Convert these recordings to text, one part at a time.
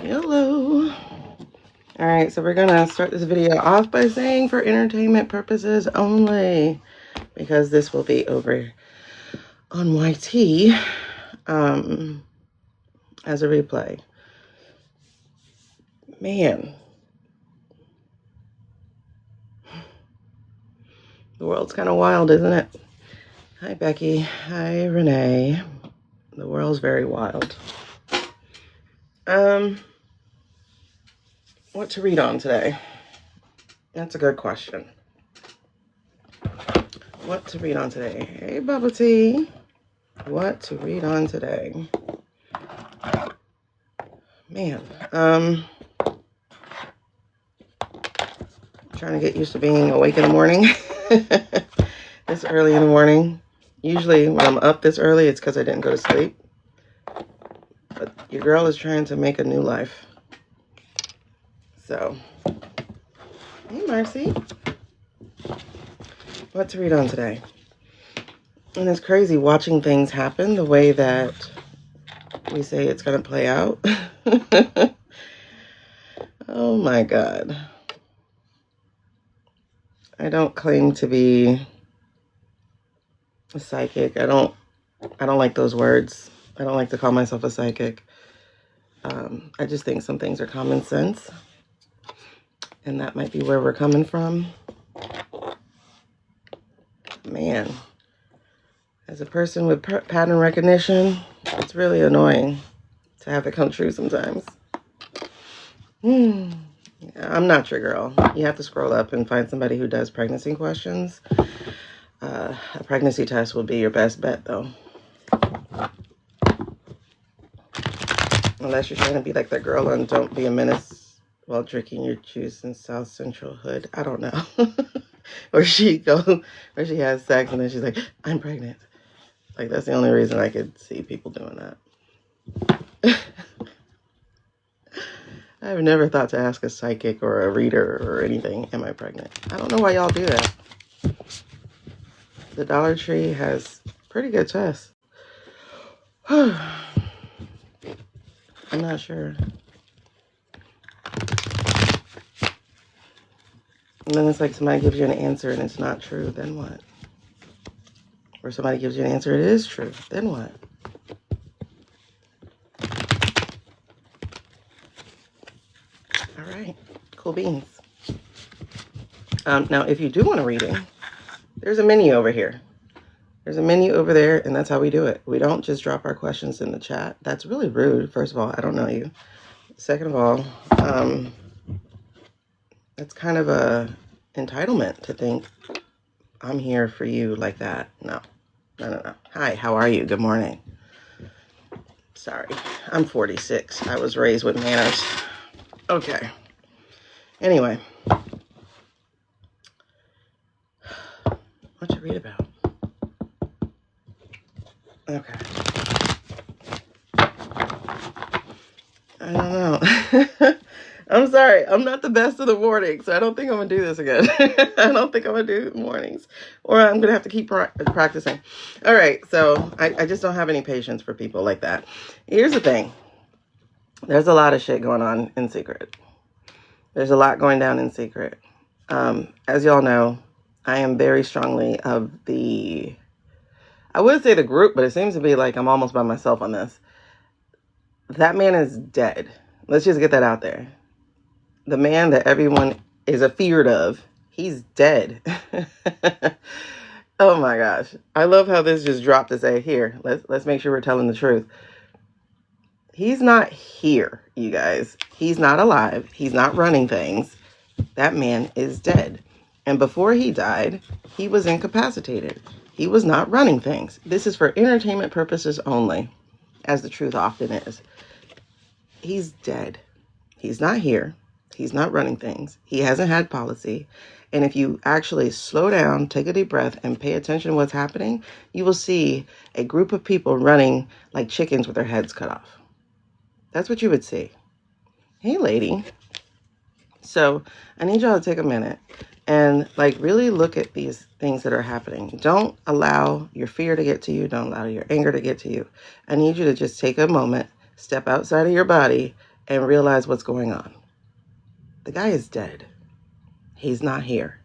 Hello. All right, so we're gonna start this video off by saying for entertainment purposes only, because this will be over on YT as a replay. Man, the world's kind of wild, isn't it? Hi, Becky. Hi, Renee. The world's very wild. What to read on today? That's a good question. What to read on today? Hey, Bubba Tea. What to read on today? Man, trying to get used to being awake in the morning. This early in the morning. Usually when I'm up this early, it's because I didn't go to sleep. But your girl is trying to make a new life. So, hey, Marcy. What to read on today? And it's crazy watching things happen the way that we say it's going to play out. Oh my God. I don't claim to be a psychic. I don't like those words. I don't like to call myself a psychic. I just think some things are common sense. And that might be where we're coming from. Man, as a person with pattern recognition, it's really annoying to have it come true sometimes. I'm not your girl. You have to scroll up and find somebody who does pregnancy questions. A pregnancy test would be your best bet, though. Unless you're trying to be like that girl on Don't Be a Menace while drinking your juice in South Central Hood. I don't know. where she has sex and then she's like, I'm pregnant. Like, that's the only reason I could see people doing that. I've never thought to ask a psychic or a reader or anything, am I pregnant? I don't know why y'all do that. The Dollar Tree has pretty good tests. I'm not sure. And then it's like somebody gives you an answer and it's not true, then what? Or somebody gives you an answer, it is true, then what? All right, cool beans. Now, if you do want a reading, there's a menu over here. There's a menu over there, and that's how we do it. We don't just drop our questions in the chat. That's really rude. First of all, I don't know you. Second of all, it's kind of a entitlement to think I'm here for you like that. No. Hi, how are you? Good morning. Sorry, I'm 46. I was raised with manners. Okay. Anyway. What you read about? Okay. I don't know. I'm sorry. I'm not the best of the morning, so I don't think I'm going to do this again. I don't think I'm going to do mornings. Or I'm going to have to keep practicing. All right, so I just don't have any patience for people like that. Here's the thing. There's a lot of shit going on in secret. There's a lot going down in secret. As y'all know, I am very strongly of the... I would say the group, but it seems to be like I'm almost by myself on this. That man is dead. Let's just get that out there. The man that everyone is afeared of, he's dead. Oh my gosh. I love how this just dropped to say, here, let's make sure we're telling the truth. He's not here, you guys. He's not alive. He's not running things. That man is dead. And before he died, he was incapacitated. He was not running things. This is for entertainment purposes only, as the truth often is. He's dead. He's not here. He's not running things. He hasn't had policy. And if you actually slow down, take a deep breath, and pay attention to what's happening, you will see a group of people running like chickens with their heads cut off. That's what you would see. Hey, lady. So I need y'all to take a minute and like really look at these things that are happening. Don't allow your fear to get to you. Don't allow your anger to get to you. I need you to just take a moment, step outside of your body, and realize what's going on. The guy is dead. He's not here.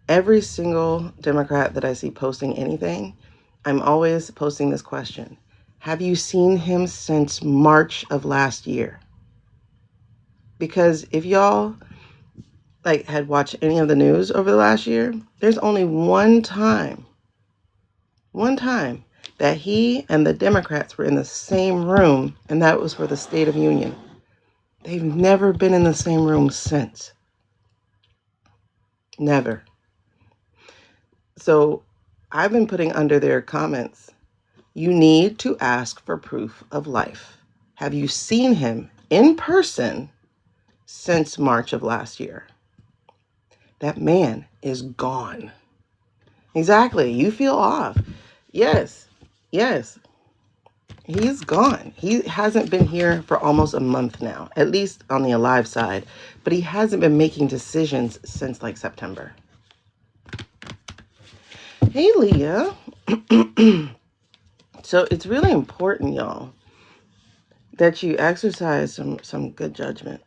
Every single Democrat that I see posting anything, I'm always posting this question. Have you seen him since March of last year? Because if y'all had watched any of the news over the last year, there's only one time that he and the Democrats were in the same room, and that was for the State of Union. They've never been in the same room since. Never. So I've been putting under their comments, you need to ask for proof of life. Have you seen him in person since March of last year? That man is gone. Exactly. You feel off. Yes. He's gone. He hasn't been here for almost a month now, at least on the alive side, but he hasn't been making decisions since September. Hey, Leah. So it's really important, y'all, that you exercise some good judgment.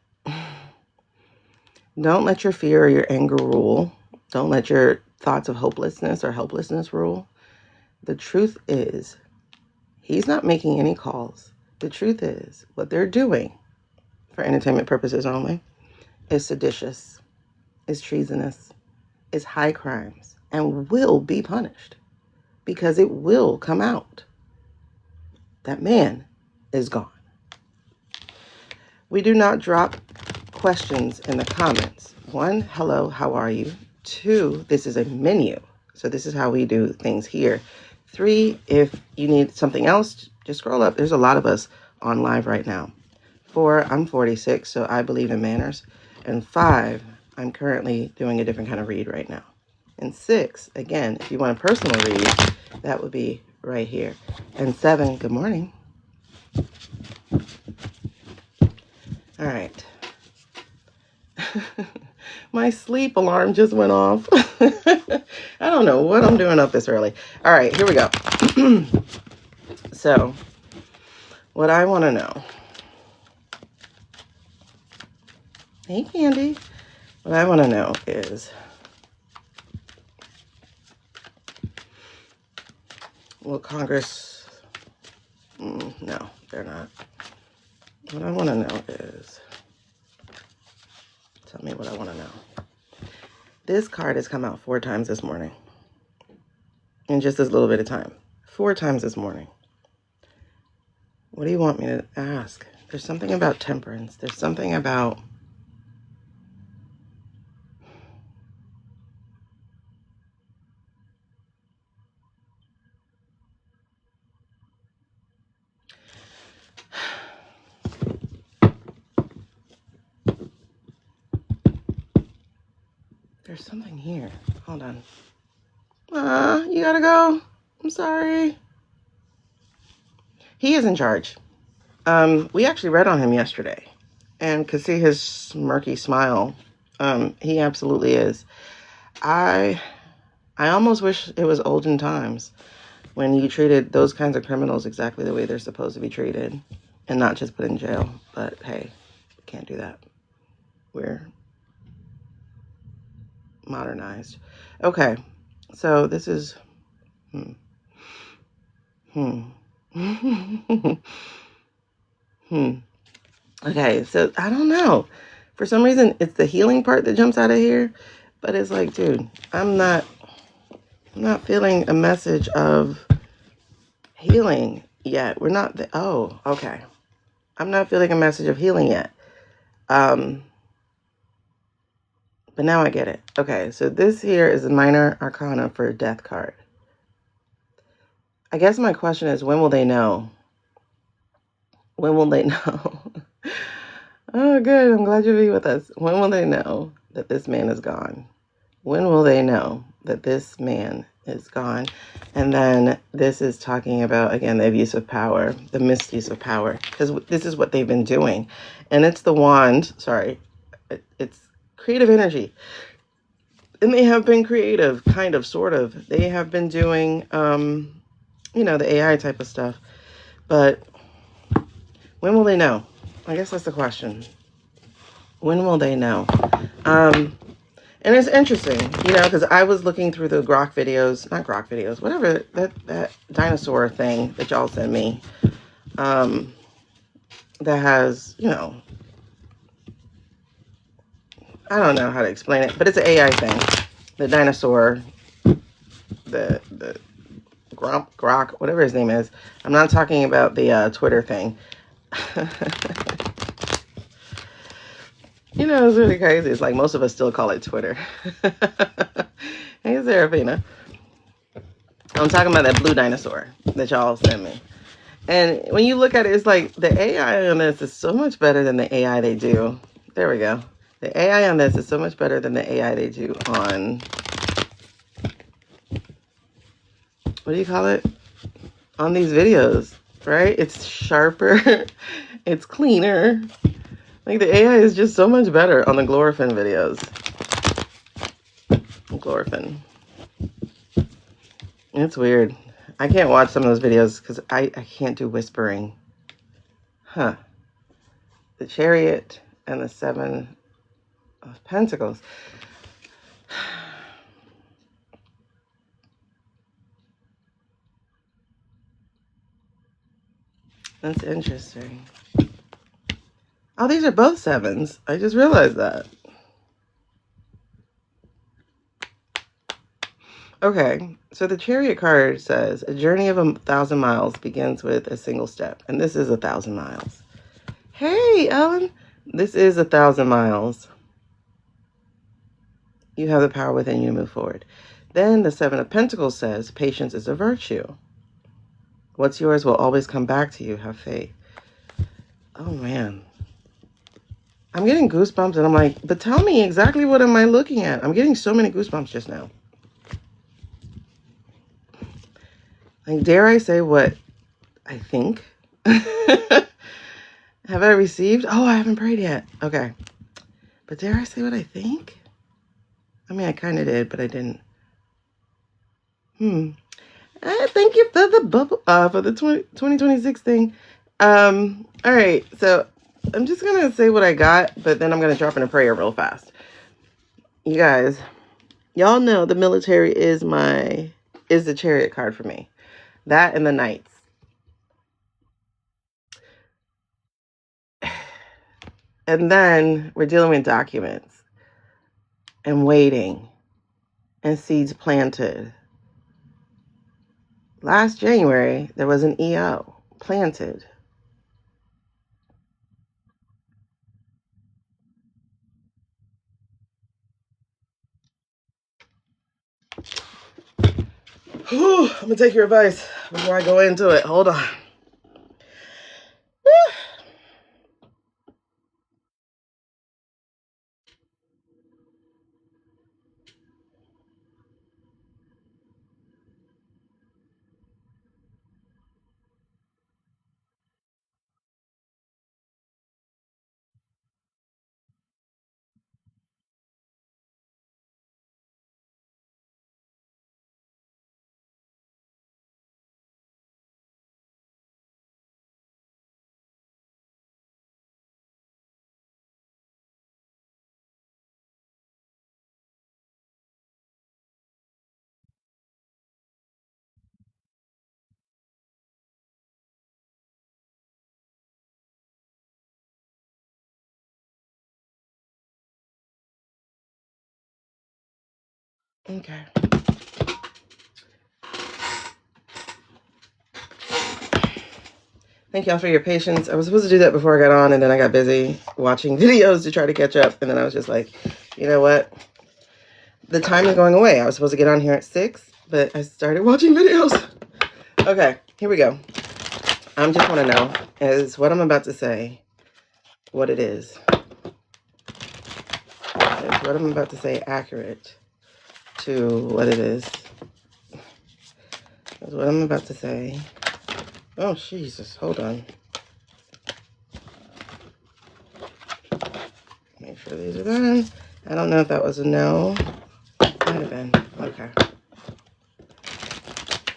Don't let your fear or your anger rule. Don't let your thoughts of hopelessness or helplessness rule. The truth is, he's not making any calls. The truth is, what they're doing, for entertainment purposes only, is seditious, is treasonous, is high crimes, and will be punished because it will come out. That man is gone. We do not drop questions in the comments. 1, hello, how are you? 2, this is a menu. So this is how we do things here. 3, if you need something else, just scroll up. There's a lot of us on live right now. 4, I'm 46, so I believe in manners. And 5, I'm currently doing a different kind of read right now. And 6, again, if you want a personal read, that would be right here. And 7, good morning. All right. My sleep alarm just went off. I don't know what I'm doing up this early. All right, here we go. So, what I want to know. Hey, Candy. What I want to know is, will Congress... no, they're not. What I want to know is... Tell me what I want to know. This card has come out 4 times this morning. In just this little bit of time. 4 times this morning. What do you want me to ask? There's something about temperance. There's something about... There's something here. Hold on. You gotta go. I'm sorry. He is in charge. We actually read on him yesterday and could see his smirky smile. He absolutely is. I almost wish it was olden times when you treated those kinds of criminals exactly the way they're supposed to be treated and not just put in jail. But hey, can't do that. We're modernized. Okay, so this is Okay, so I don't know. For some reason, it's the healing part that jumps out of here, but it's like, dude, I'm not feeling a message of healing yet. We're not okay. I'm not feeling a message of healing yet. But now I get it. Okay, so this here is a minor arcana for a death card. I guess my question is, when will they know? When will they know? Oh, good. I'm glad you'll be with us. When will they know that this man is gone? When will they know that this man is gone? And then this is talking about, again, the abuse of power, the misuse of power, because this is what they've been doing. And it's the wand. Sorry. It's creative energy. And they have been creative, kind of, sort of. They have been doing, the AI type of stuff. But when will they know? I guess that's the question. When will they know? And it's interesting, you know, because I was looking through the Grok videos, not Grok videos, whatever, that dinosaur thing that y'all sent me, that has, you know, I don't know how to explain it, but it's an AI thing. The dinosaur, the Grok, whatever his name is. I'm not talking about the Twitter thing. You know, it's really crazy. It's like most of us still call it Twitter. Hey, Serafina. I'm talking about that blue dinosaur that y'all sent me. And when you look at it, it's like the AI on this is so much better than the AI they do. There we go. The AI on this is so much better than the AI they do on, what do you call it? On these videos, right? It's sharper. It's cleaner. Like the AI is just so much better on the Glorfin videos. Glorfin. It's weird. I can't watch some of those videos because I can't do whispering. Huh. The Chariot and the Seven of Pentacles. That's interesting. Oh, these are both sevens. I just realized that. Okay, so the Chariot card says, a journey of 1,000 miles begins with a single step. And this is 1,000 miles. Hey, Ellen. This is 1,000 miles. You have the power within you to move forward. Then the Seven of Pentacles says, patience is a virtue. What's yours will always come back to you. Have faith. Oh, man. I'm getting goosebumps, and I'm like, but tell me exactly what am I looking at? I'm getting so many goosebumps just now. Like, dare I say what I think? Have I received? Oh, I haven't prayed yet. Okay. But dare I say what I think? I mean, I kind of did, but I didn't. Thank you for the bubble, for the 2026 thing. All right. So I'm just going to say what I got, but then I'm going to drop in a prayer real fast. You guys, y'all know the military is the Chariot card for me. That and the Knights. And then we're dealing with documents and waiting and seeds planted. Last January, there was an EO planted. Whew, I'm going to take your advice before I go into it. Hold on. Okay. Thank y'all for your patience. I was supposed to do that before I got on, and then I got busy watching videos to try to catch up. And then I was just like, you know what? The time is going away. I was supposed to get on here at 6, but I started watching videos. Okay, here we go. I just want to know, is what I'm about to say what it is? Is what I'm about to say accurate to what it is? Is what I'm about to say... Oh, Jesus. Hold on. Make sure these are done. I don't know if that was a no. Might have been. Okay.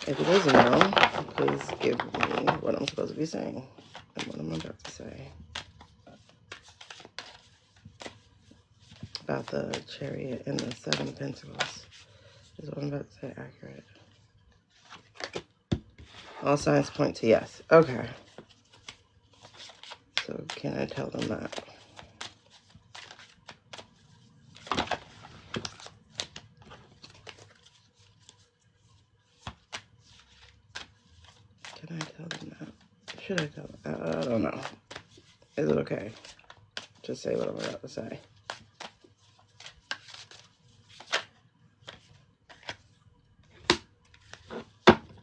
If it is a no, please give me what I'm supposed to be saying and what I'm about to say. about the Chariot and the Seven of Pentacles. Is what I'm about to say accurate? All signs point to yes. Okay. So can I tell them that? Can I tell them that? Should I tell them? I don't know. Is it okay to say what I'm about to say?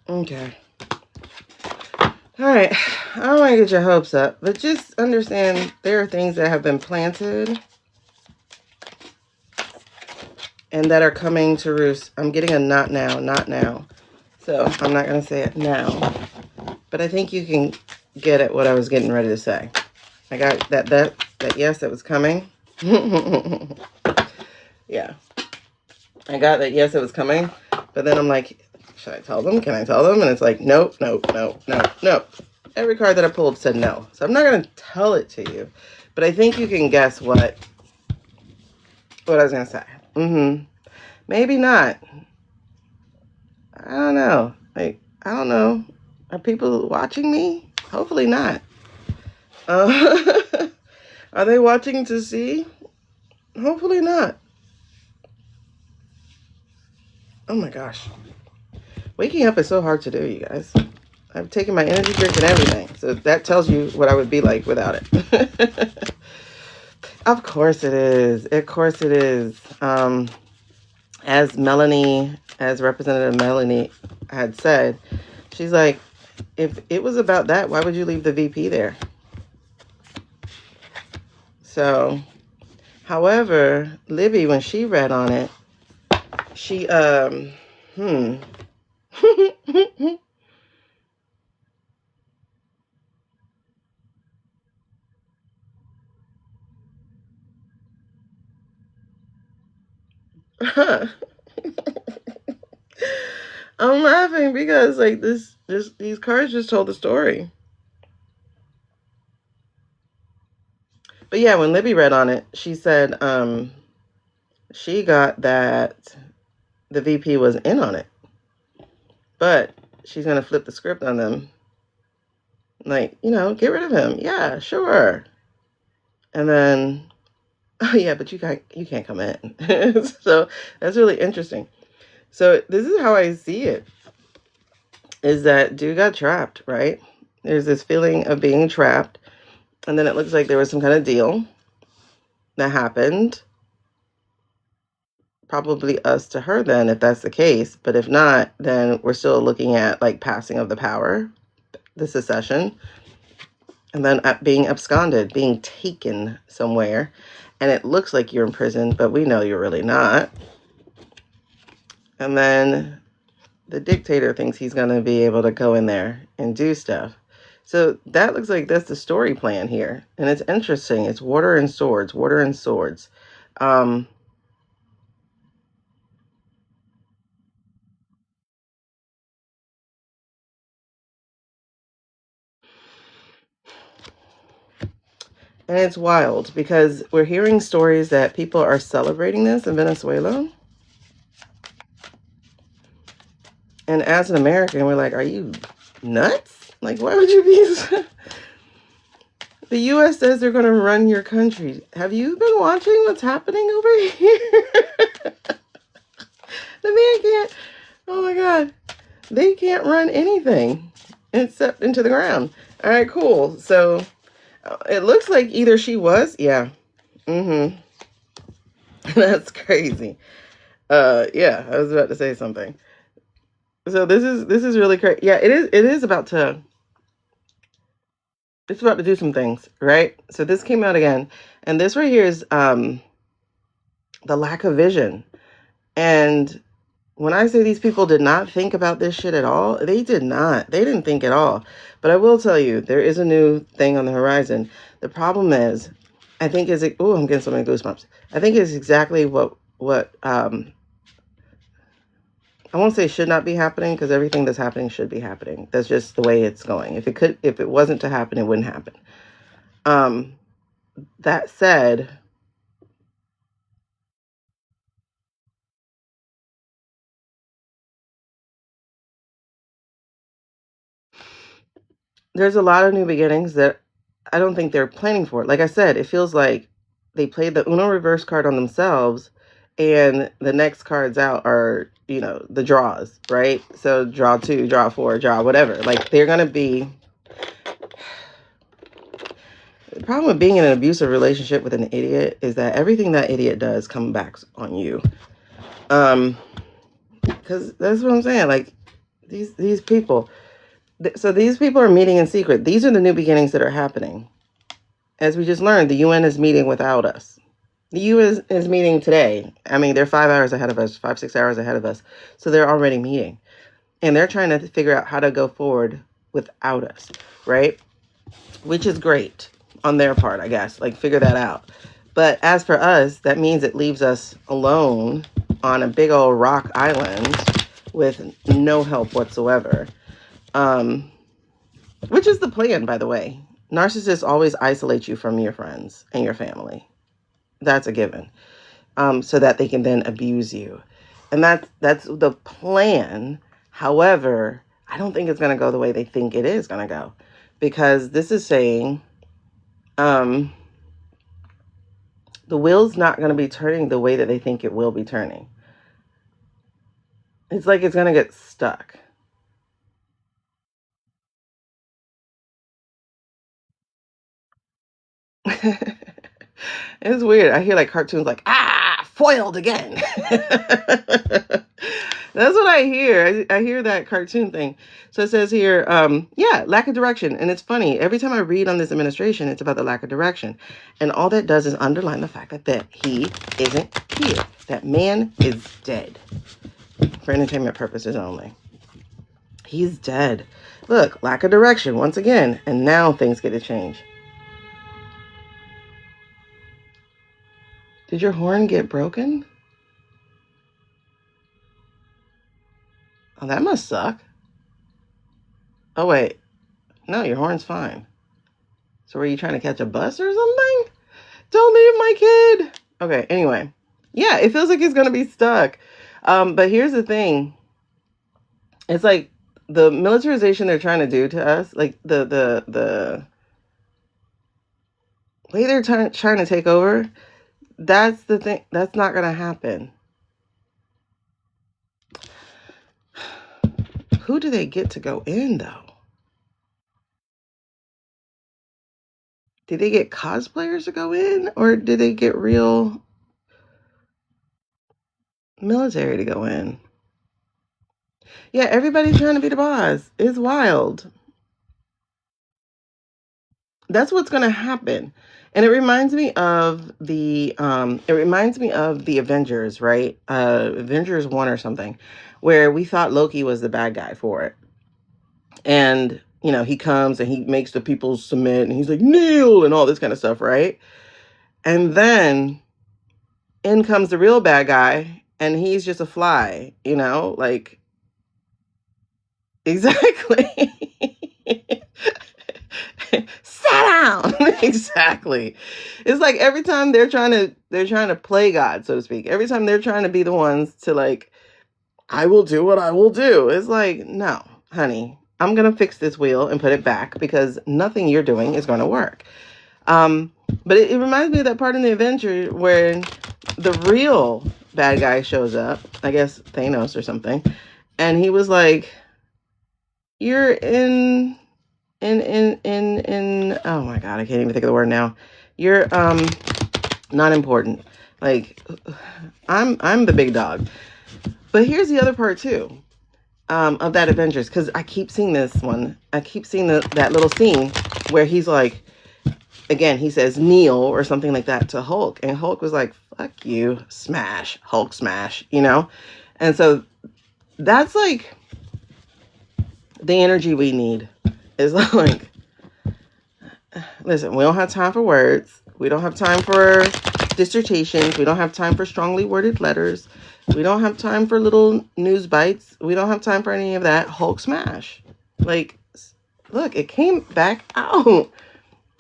Okay. All right. I don't want to get your hopes up, but just understand there are things that have been planted and that are coming to roost. I'm getting a not now, not now. So I'm not going to say it now, but I think you can get at what I was getting ready to say. I got that yes, that was coming. Yeah. I got that yes, it was coming, but then I'm like, should I tell them? Can I tell them? And it's like, nope, nope, nope, nope, nope. Every card that I pulled said no. So I'm not going to tell it to you, but I think you can guess what I was going to say. Maybe not. I don't know. Like, I don't know. Are people watching me? Hopefully not. Are they watching to see? Hopefully not. Oh my gosh. Waking up is so hard to do, you guys. I've taken my energy drink and everything. So that tells you what I would be like without it. Of course it is. Of course it is. As Representative Melanie had said, she's like, if it was about that, why would you leave the VP there? So, however, Libby, when she read on it, she, I'm laughing because like these cards just told the story. But yeah, when Libby read on it, she said she got that the VP was in on it. But she's going to flip the script on them. Like, get rid of him. Yeah, sure. And then, oh yeah, but you can't come in. So that's really interesting. So this is how I see it. Is that dude got trapped, right? There's this feeling of being trapped. And then it looks like there was some kind of deal that happened. Probably us to her then, if that's the case. But if not, then we're still looking at like passing of the power, the secession, and then being absconded, being taken somewhere. And it looks like you're in prison, but we know you're really not. And then the dictator thinks he's going to be able to go in there and do stuff. So that looks like that's the story plan here. And it's interesting. It's water and swords, water and swords. And it's wild because we're hearing stories that people are celebrating this in Venezuela. And as an American, we're like, are you nuts? Like, why would you be... The U.S. says they're going to run your country. Have you been watching what's happening over here? The man can't... Oh, my God. They can't run anything except into the ground. All right, cool. So... it looks like either she was, yeah. That's crazy. Yeah, I was about to say something. So this is really crazy. Yeah, it is about to. It's about to do some things, right? So this came out again, and this right here is the lack of vision. And when I say these people did not think about this shit at all, they did not. They didn't think at all. But I will tell you, there is a new thing on the horizon. The problem is, I think is it. Oh, I'm getting so many goosebumps. I think it's exactly what I won't say should not be happening, because everything that's happening should be happening. That's just the way it's going. If it wasn't to happen, it wouldn't happen. That said, there's a lot of new beginnings that I don't think they're planning for. Like I said, it feels like they played the Uno reverse card on themselves, and the next cards out are, the draws, right? So draw 2, draw 4, draw whatever. Like, they're going to be... The problem with being in an abusive relationship with an idiot is that everything that idiot does comes back on you. Because that's what I'm saying. Like, these people... So these people are meeting in secret. These are the new beginnings that are happening. As we just learned, the UN is meeting without us. The UN is meeting today. I mean, they're 5 hours ahead of us, 5-6 hours ahead of us. So they're already meeting. And they're trying to figure out how to go forward without us, right? Which is great on their part, I guess. Like, figure that out. But as for us, that means it leaves us alone on a big old rock island with no help whatsoever. Which is the plan, by the way. Narcissists always isolate you from your friends and your family. That's a given. So that they can then abuse you. And that's the plan. However, I don't think it's going to go the way they think it is going to go. Because this is saying the wheel's not going to be turning the way that they think it will be turning. It's like it's going to get stuck. It's weird. I hear like cartoons like, foiled again. That's what I hear. I hear that cartoon thing. So it says here, lack of direction. And it's funny. Every time I read on this administration, it's about the lack of direction. And all that does is underline the fact that he isn't here. That man is dead. For entertainment purposes only. He's dead. Look, lack of direction once again. And now things get to change. Did your horn get broken? Oh, that must suck. Oh, wait. No, your horn's fine. So were you trying to catch a bus or something? Don't leave my kid. Okay, anyway. Yeah, it feels like he's going to be stuck. But here's the thing. It's like the militarization they're trying to do to us, like the way they're trying to take over, that's the thing. That's not going to happen. Who do they get to go in, though? Did they get cosplayers to go in? Or did they get real military to go in? Yeah, everybody's trying to be the boss. It's wild. That's what's going to happen. And it reminds me of the Avengers, right? Avengers 1 or something, where we thought Loki was the bad guy for it. And, he comes and he makes the people submit and he's like, kneel and all this kind of stuff, right? And then in comes the real bad guy and he's just a fly, like, exactly. Sit down. Exactly. It's like every time they're trying to play God, so to speak. Every time they're trying to be the ones to like, I will do what I will do. It's like, no, honey, I'm going to fix this wheel and put it back because nothing you're doing is going to work. But it reminds me of that part in the adventure where the real bad guy shows up, I guess Thanos or something. And he was like, you're in oh my God, I can't even think of the word now. You're not important. Like, I'm the big dog. But here's the other part too, of that Avengers, because I keep seeing this one. I keep seeing that little scene where he's like, again, he says kneel or something like that to Hulk, and Hulk was like, fuck you, smash, Hulk smash, And so that's like the energy we need. Is like, listen, we don't have time for words. We don't have time for dissertations. We don't have time for strongly worded letters. We don't have time for little news bites. We don't have time for any of that. Hulk smash. Like, look, it came back out.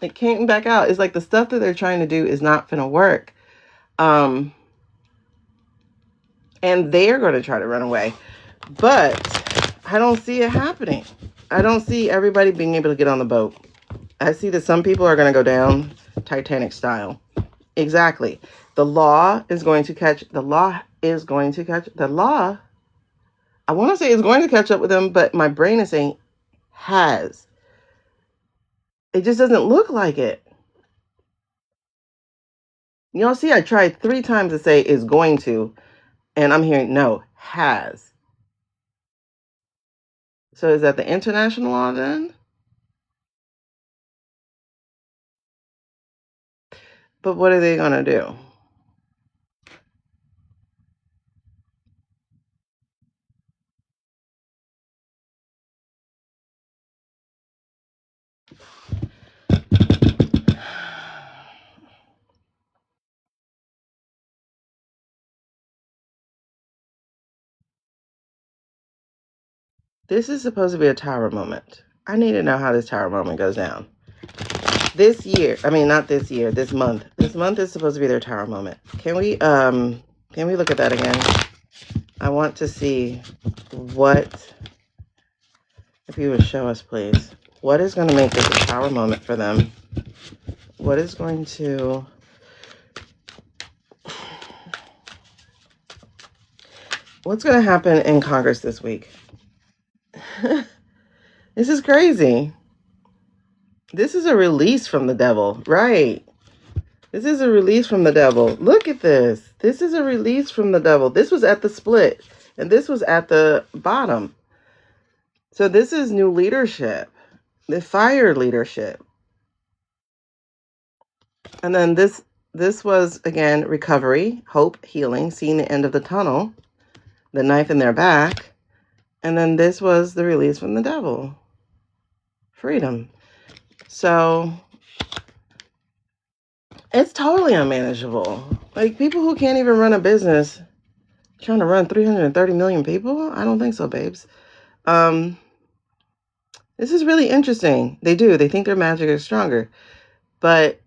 It came back out. It's like the stuff that they're trying to do is not going to work. And they're going to try to run away. But I don't see it happening. I don't see everybody being able to get on the boat. I see that some people are going to go down Titanic style. Exactly. The law is going to catch. The law is going to catch. The law. I want to say is going to catch up with them, but my brain is saying has. It just doesn't look like it. Y'all see, I tried 3 times to say is going to, and I'm hearing no, has. So is that the international law then? But what are they going to do? This is supposed to be a tower moment. I need to know how this tower moment goes down. This year, I mean not this year, this month. This month is supposed to be their tower moment. Can we look at that again? I want to see what, if you would show us please, what is going to make this a tower moment for them? What is going to, what's going to happen in Congress this week? This is crazy. This is a release from the devil, right? This is a release from the devil. Look at this. This is a release from the devil. This was at the split, and this was at the bottom. So this is new leadership, the fire leadership. And then this was, again, recovery, hope, healing, seeing the end of the tunnel, the knife in their back. And then this was the release from the devil, freedom. So it's totally unmanageable. Like, people who can't even run a business trying to run 330 million people? I don't think so, babes. This is really interesting. They think their magic is stronger. But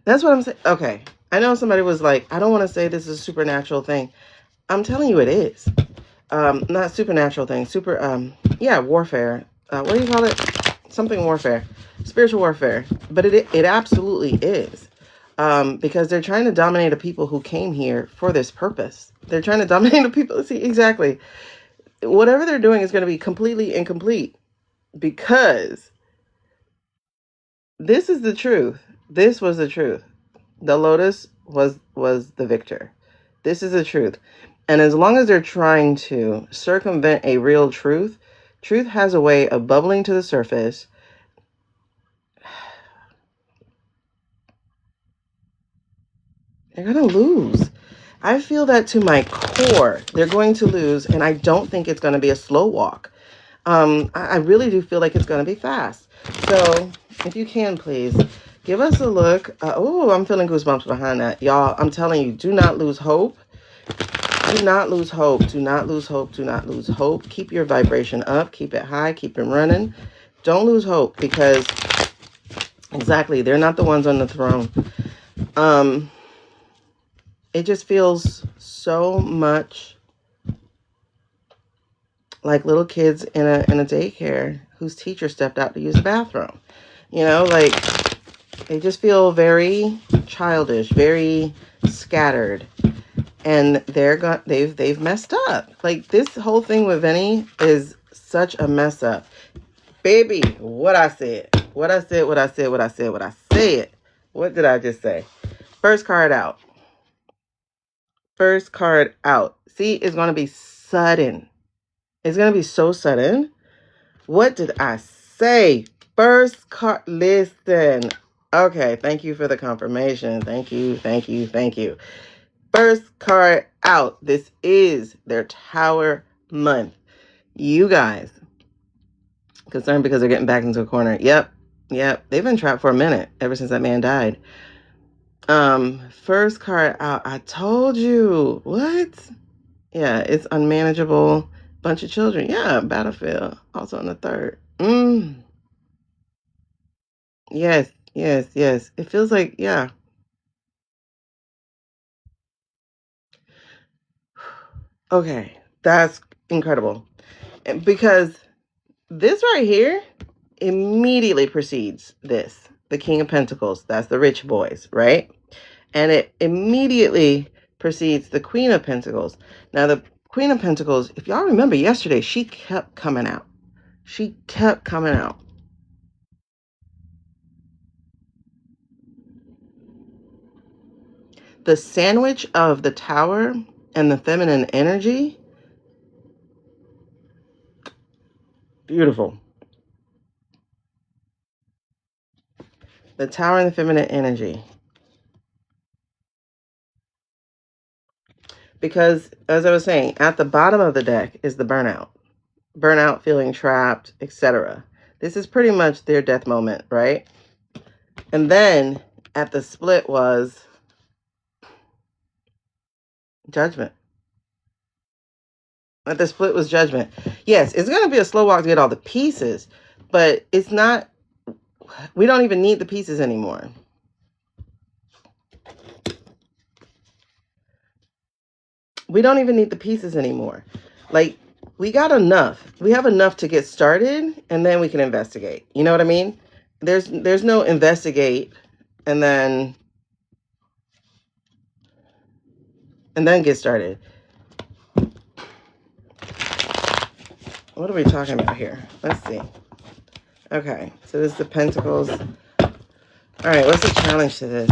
that's what I'm saying. Okay. I know somebody was like, I don't want to say this is a supernatural thing. I'm telling you it is. Not supernatural thing. Warfare. What do you call it? Something warfare. Spiritual warfare. But it absolutely is. Because they're trying to dominate the people who came here for this purpose. They're trying to dominate the people. See, exactly. Whatever they're doing is going to be completely incomplete. Because this is the truth. This was the truth. The lotus was the victor. This is the truth. And as long as they're trying to circumvent a real truth, truth has a way of bubbling to the surface. They're going to lose. I feel that to my core. They're going to lose, and I don't think it's going to be a slow walk. I really do feel like it's going to be fast. So if you can, please give us a look. I'm feeling goosebumps behind that. Y'all, I'm telling you, do not lose hope. Do not lose hope. Do not lose hope. Do not lose hope. Keep your vibration up. Keep it high. Keep it running. Don't lose hope, because exactly, they're not the ones on the throne. It just feels so much like little kids in a daycare whose teacher stepped out to use the bathroom. You know, like, they just feel very childish, very scattered, and they've messed up. Like, this whole thing with Vinny is such a mess up. Baby, what I said. What I said. What did I just say? First card out. First card out. See, it's going to be sudden. It's going to be so sudden. What did I say? First card. Listen. Okay. Thank you for the confirmation. Thank you. First card out. This is their tower month. You guys. Concerned because they're getting back into a corner. Yep. They've been trapped for a minute ever since that man died. First card out. I told you. What? Yeah, it's unmanageable. Bunch of children. Yeah, battlefield. Also on the third. Yes. It feels like, yeah. Okay, that's incredible. Because this right here immediately precedes this. The King of Pentacles, that's the rich boys, right? And it immediately precedes the Queen of Pentacles. Now, the Queen of Pentacles, if y'all remember yesterday, she kept coming out. She kept coming out. The sandwich of the Tower and the feminine energy, beautiful. The Tower and the feminine energy. Because, as I was saying, at the bottom of the deck is the burnout. Burnout, feeling trapped, etc. This is pretty much their death moment, right? And then at the split was judgment. At the split was judgment. Yes, it's going to be a slow walk to get all the pieces, but it's not, we don't even need the pieces anymore. We don't even need the pieces anymore. Like, we got enough. We have enough to get started, and then we can investigate. You know what I mean? There's no investigate and then get started. What are we talking about here? Let's see. Okay, so this is the Pentacles. All right, what's the challenge to this?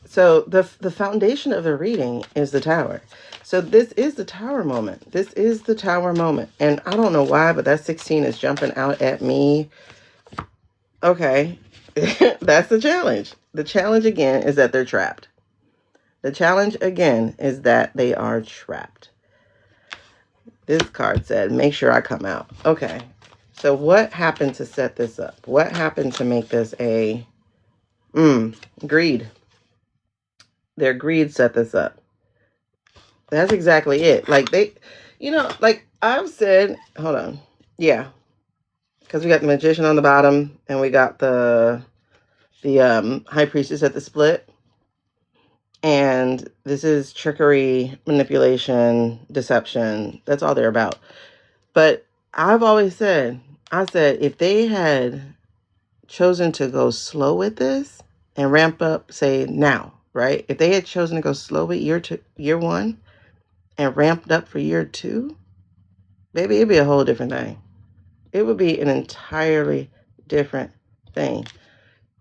So the foundation of the reading is the Tower. So this is the Tower moment. This is the Tower moment. And I don't know why, but that 16 is jumping out at me. Okay, that's the challenge. The challenge again is that they're trapped. The challenge again is that they are trapped. This card said, make sure I come out. Okay, so what happened to set this up? What happened to make this a greed? Their greed set this up. That's exactly it. Like they, you know, like I've said, hold on. Yeah. Because we got the Magician on the bottom and we got the High Priestess at the split. And this is trickery, manipulation, deception. That's all they're about. But I've always said, if they had chosen to go slow with this and ramp up, say now, right? If they had chosen to go slow with year one and ramped up for year two, baby, it'd be a whole different thing. It would be an entirely different thing.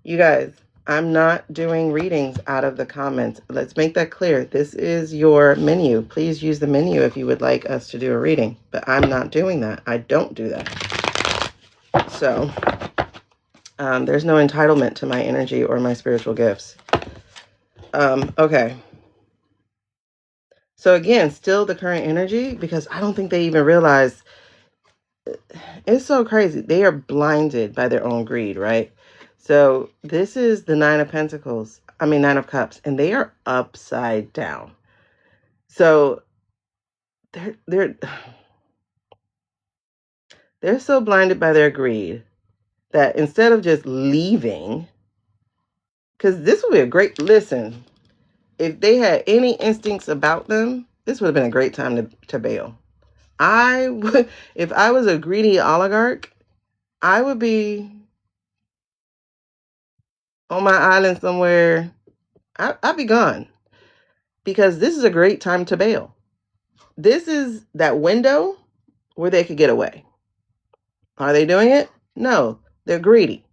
You guys, I'm not doing readings out of the comments. Let's make that clear. This is your menu. Please use the menu if you would like us to do a reading. But I'm not doing that. I don't do that. So there's no entitlement to my energy or my spiritual gifts. Okay. So again, still the current energy, because I don't think they even realize. It's so crazy. They are blinded by their own greed, right? So this is the Nine of Pentacles. I mean, Nine of Cups, and they are upside down. So they're so blinded by their greed that instead of just leaving, because this would be a great, listen, if they had any instincts about them, this would have been a great time to bail. I would, if I was a greedy oligarch, I would be on my island somewhere. I'd be gone, because this is a great time to bail. This is that window where they could get away. Are they doing it? No, they're greedy.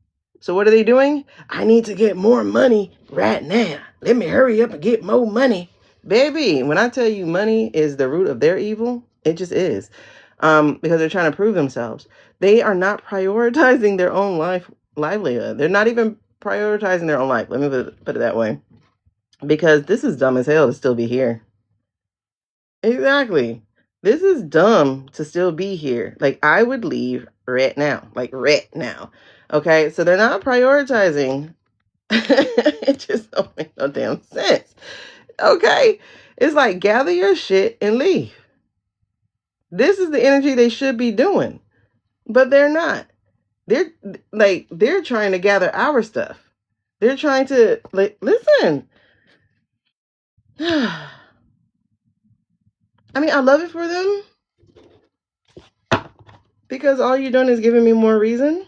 So what are they doing? I need to get more money right now. Let me hurry up and get more money. Baby, when I tell you money is the root of their evil, it just is. Because they're trying to prove themselves. They are not prioritizing their own livelihood. They're not even prioritizing their own life. Let me put it that way. Because this is dumb as hell to still be here. Exactly. This is dumb to still be here. Like, I would leave right now. Like, right now. Okay? So they're not prioritizing. It just don't make no damn sense. Okay? It's like, gather your shit and leave. This is the energy they should be doing. But they're not. They're trying to gather our stuff. They're trying to, like, listen. I mean, I love it for them. Because all you're doing is giving me more reason.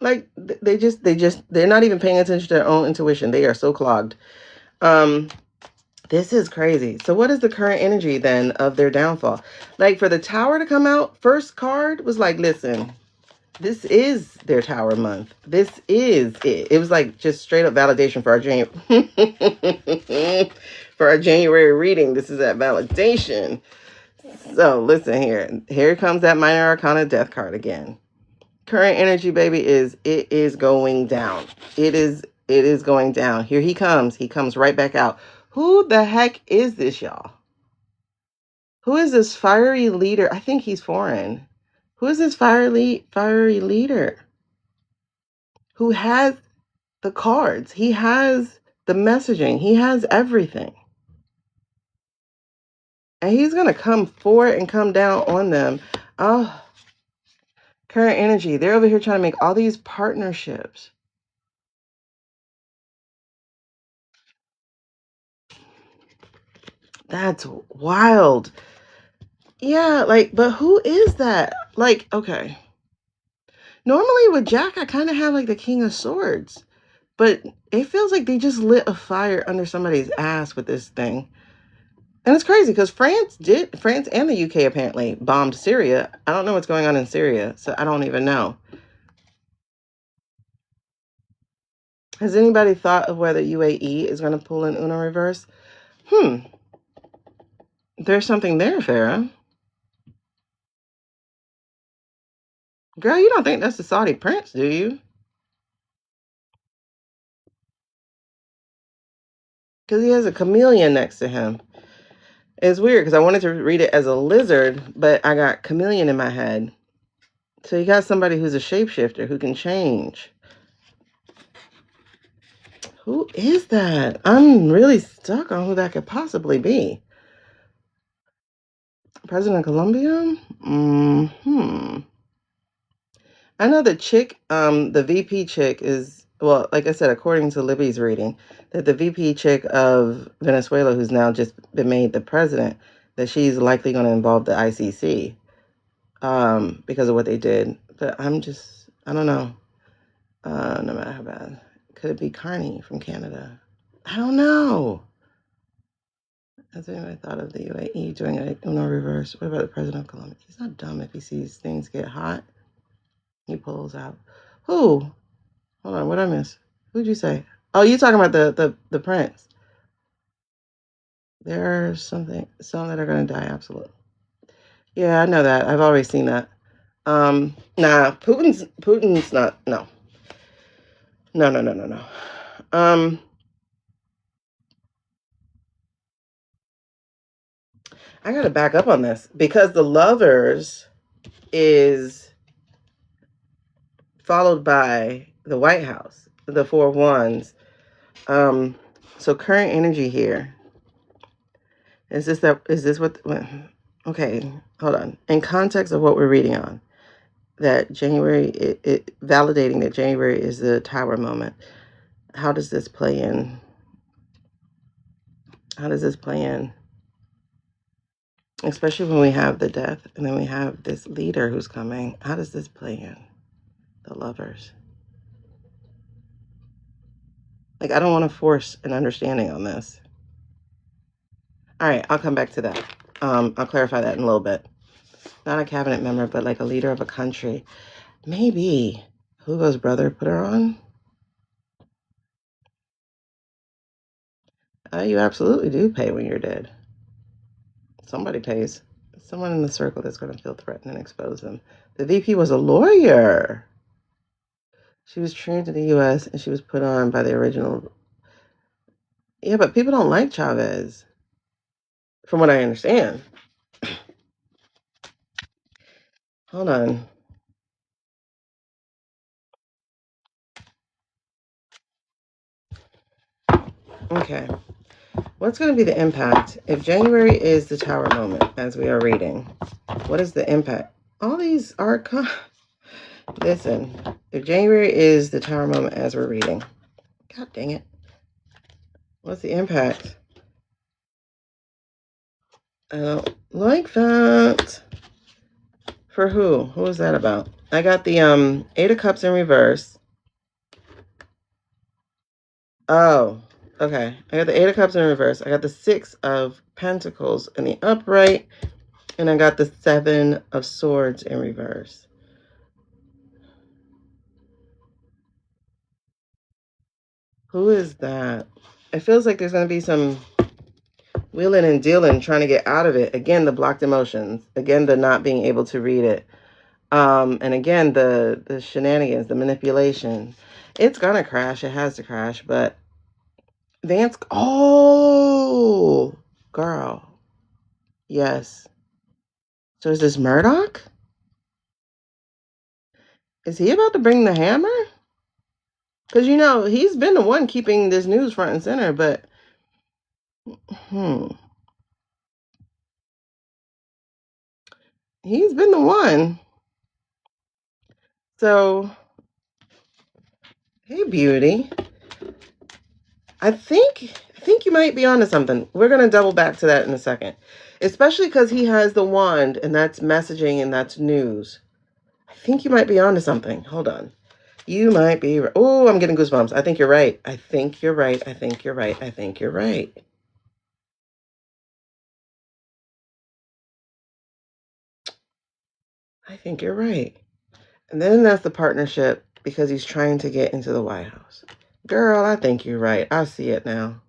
Like they're not even paying attention to their own intuition. They are so clogged. This is crazy. So what is the current energy then of their downfall? Like for the tower to come out, first card was like, listen, this is their tower month. This is it. It was like just straight up validation for our for our January reading. This is that validation. So listen here. Here comes that minor arcana death card again. Current energy, baby, it is going down. It is going down. Here he comes. He comes right back out. Who the heck is this, y'all? Who is this fiery leader? I think he's foreign. Who is this fiery leader? Who has the cards? He has the messaging. He has everything. And he's going to come forward and come down on them. Oh, current energy. They're over here trying to make all these partnerships. That's wild. Yeah, like, but who is that? Like, okay. Normally with Jack, I kind of have like the King of Swords. But it feels like they just lit a fire under somebody's ass with this thing. And it's crazy because France and the UK apparently bombed Syria. I don't know what's going on in Syria, so I don't even know. Has anybody thought of whether UAE is going to pull in Uno reverse? There's something there, Farah. Girl, you don't think that's the Saudi prince, do you? Because he has a chameleon next to him. It's weird because I wanted to read it as a lizard, but I got chameleon in my head. So you got somebody who's a shapeshifter who can change. Who is that? I'm really stuck on who that could possibly be. President of Colombia? I know the chick, the VP chick is, well, like I said, according to Libby's reading, that the VP chick of Venezuela, who's now just been made the president, that she's likely going to involve the ICC because of what they did. But I don't know. No matter how bad. Could it be Carney from Canada? I don't know. Has anybody thought of the UAE doing a Uno reverse? What about the president of Colombia? He's not dumb if he sees things get hot. He pulls out. Who? Hold on, what did I miss? Who'd you say? Oh, you talking about the prince. There's some that are gonna die, absolutely. Yeah, I know that. I've always seen that. Nah, Putin's not, no. No. I gotta back up on this because the lovers is followed by the White House, the Four of Wands. So current energy here. Is this what, okay, hold on. In context of what we're reading on, that January, it validating that January is the tower moment. How does this play in? How does this play in? Especially when we have the death and then we have this leader who's coming. How does this play in? The lovers. Like, I don't want to force an understanding on this. All right, I'll come back to that. I'll clarify that in a little bit. Not a cabinet member, but like a leader of a country. Maybe. Hugo's brother put her on? You absolutely do pay when you're dead. Somebody pays. Someone in the circle that's going to feel threatened and expose them. The VP was a lawyer. She was trained in the U.S. and she was put on by the original. Yeah, but people don't like Chavez, from what I understand. Hold on. Okay. What's going to be the impact? If January is the tower moment, as we are reading, what is the impact? All these are... Listen, if January is the tower moment as we're reading, God dang it. What's the impact? I don't like that. For who? Who is that about? I got the Eight of Cups in reverse. Oh, okay. I got the Eight of Cups in reverse. I got the Six of Pentacles in the upright. And I got the Seven of Swords in reverse. Who is that? It feels like there's going to be some wheeling and dealing, trying to get out of it. Again, the blocked emotions. Again, the not being able to read it. And again, the shenanigans, the manipulation. It's going to crash. It has to crash. But Vance, oh, girl. Yes. So is this Murdoch? Is he about to bring the hammer? Because, you know, he's been the one keeping this news front and center, but, he's been the one. So, hey, beauty. I think you might be onto something. We're going to double back to that in a second. Especially because he has the wand, and that's messaging, and that's news. I think you might be onto something. Hold on. You might be... Oh, I'm getting goosebumps. I think you're right. I think you're right. I think you're right. I think you're right. I think you're right. And then that's the partnership because he's trying to get into the White House. Girl, I think you're right. I see it now.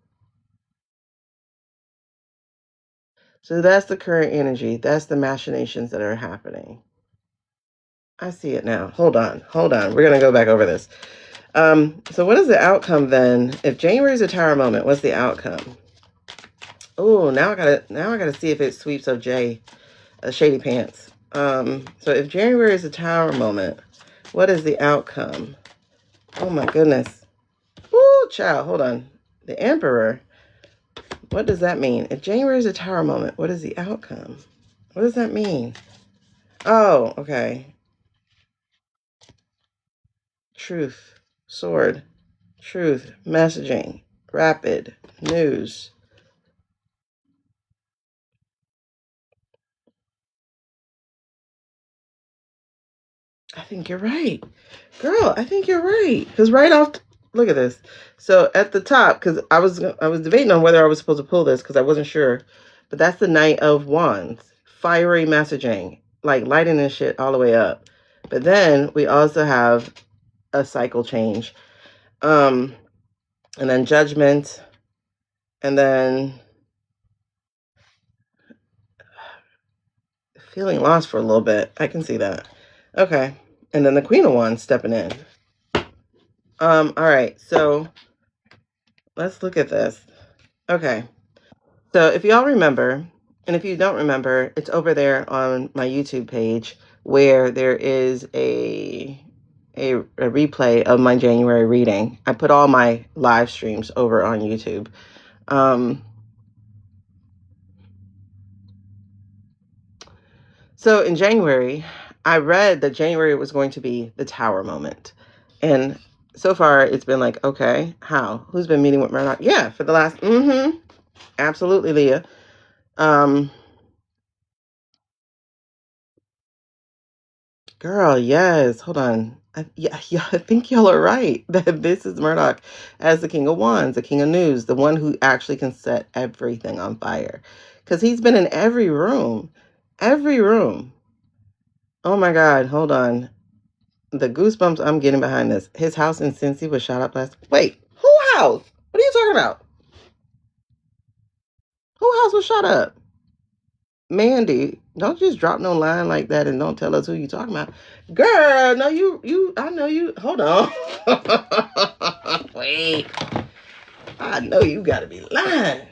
So that's the current energy. That's the machinations that are happening. I see it now. Hold on. Hold on. We're going to go back over this. So what is the outcome then? If January is a Tower moment, what's the outcome? Oh, now I gotta see if it sweeps of Shady Pants. So if January is a Tower moment, what is the outcome? Oh my goodness. Ooh, child, hold on. The Emperor. What does that mean? If January is a Tower moment, what is the outcome? What does that mean? Oh, okay. Truth, sword, truth, messaging, rapid, news. I think you're right. Girl, I think you're right. Because right off, look at this. So at the top, because I was debating on whether I was supposed to pull this because I wasn't sure. But that's the Knight of Wands. Fiery messaging. Like lighting this shit all the way up. But then we also have a cycle change. And then judgment. And then feeling lost for a little bit. I can see that. Okay. And then the Queen of Wands stepping in. All right. So let's look at this. Okay. So if y'all remember, and if you don't remember, it's over there on my YouTube page where there is a replay of my January reading. I put all my live streams over on YouTube. So in January, I read that January was going to be the Tower moment. And so far it's been like, okay, how? Who's been meeting with Murdoch? Yeah, for the last, absolutely, Leah. Girl, yes. Hold on. Yeah, I think y'all are right that this is Murdoch as the King of Wands, the King of News, the one who actually can set everything on fire. Because he's been in every room. Every room. Oh my God, hold on. The goosebumps I'm getting behind this. His house in Cincy was shot up last... Wait, who house? What are you talking about? Who house was shot up? Mandy, don't just drop no line like that and don't tell us who you talking about. Girl, no, I know you. Hold on. Wait. I know you gotta be lying.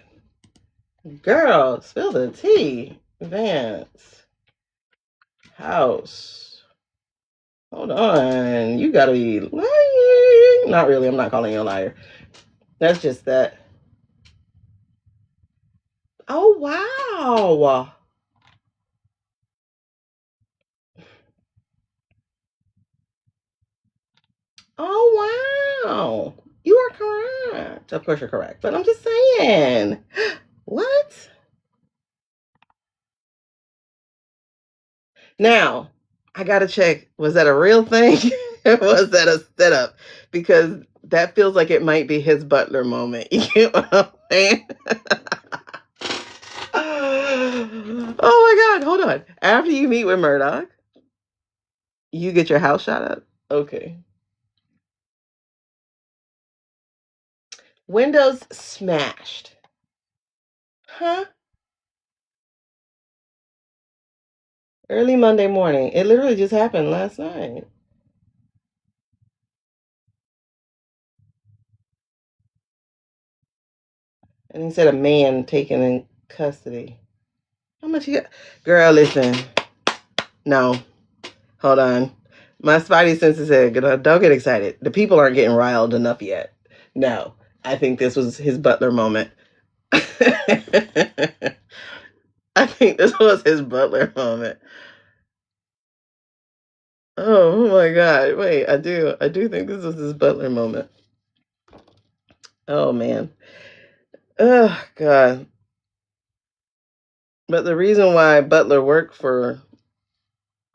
Girl, spill the tea. Vance. House. Hold on. You gotta be lying. Not really, I'm not calling you a liar. That's just that. Oh, wow. Oh, wow. You are correct. Of course you're correct. But I'm just saying. What? Now, I gotta check. Was that a real thing? Was that a setup? Because that feels like it might be his butler moment. You get what I'm saying? Oh my God, hold on. After you meet with Murdoch, you get your house shot up? Okay. Windows smashed. Huh? Early Monday morning. It literally just happened last night. And he said a man taken in custody. How much you got? Girl, listen. No. Hold on. My spidey senses said, don't get excited. The people aren't getting riled enough yet. No. I think this was his butler moment. I think this was his butler moment. Oh my God. Wait, I do think this was his butler moment. Oh man. Oh God. But the reason why Butler worked for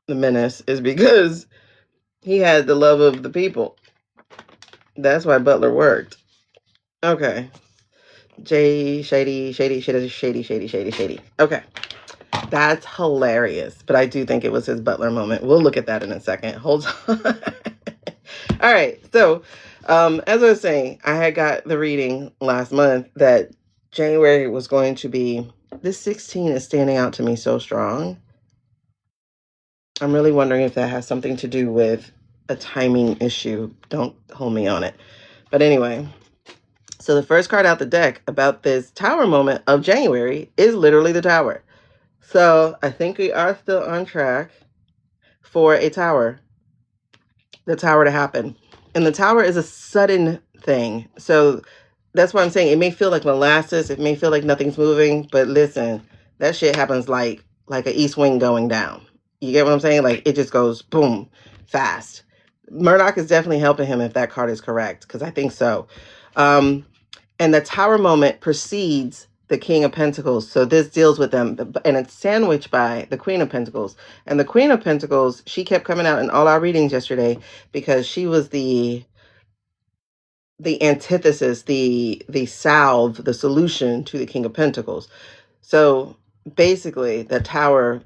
the Menace is because he had the love of the people. That's why Butler worked. Okay. Shady. Okay. That's hilarious. But I do think it was his Butler moment. We'll look at that in a second. Hold on. All right. So, as I was saying, I had got the reading last month that January was going to be, this 16 is standing out to me so strong. I'm really wondering if that has something to do with a timing issue. Don't hold me on it. But anyway, so the first card out the deck about this tower moment of January is literally the tower. So I think we are still on track for the tower to happen. And the tower is a sudden thing. So that's why I'm saying it may feel like molasses. It may feel like nothing's moving. But listen, that shit happens like an east wing going down. You get what I'm saying? Like it just goes boom, fast. Murdoch is definitely helping him if that card is correct, because I think so. And the tower moment precedes the King of Pentacles. So this deals with them, and it's sandwiched by the Queen of Pentacles. And the Queen of Pentacles, she kept coming out in all our readings yesterday because she was the antithesis, the salve, the solution to the King of Pentacles. So basically, the tower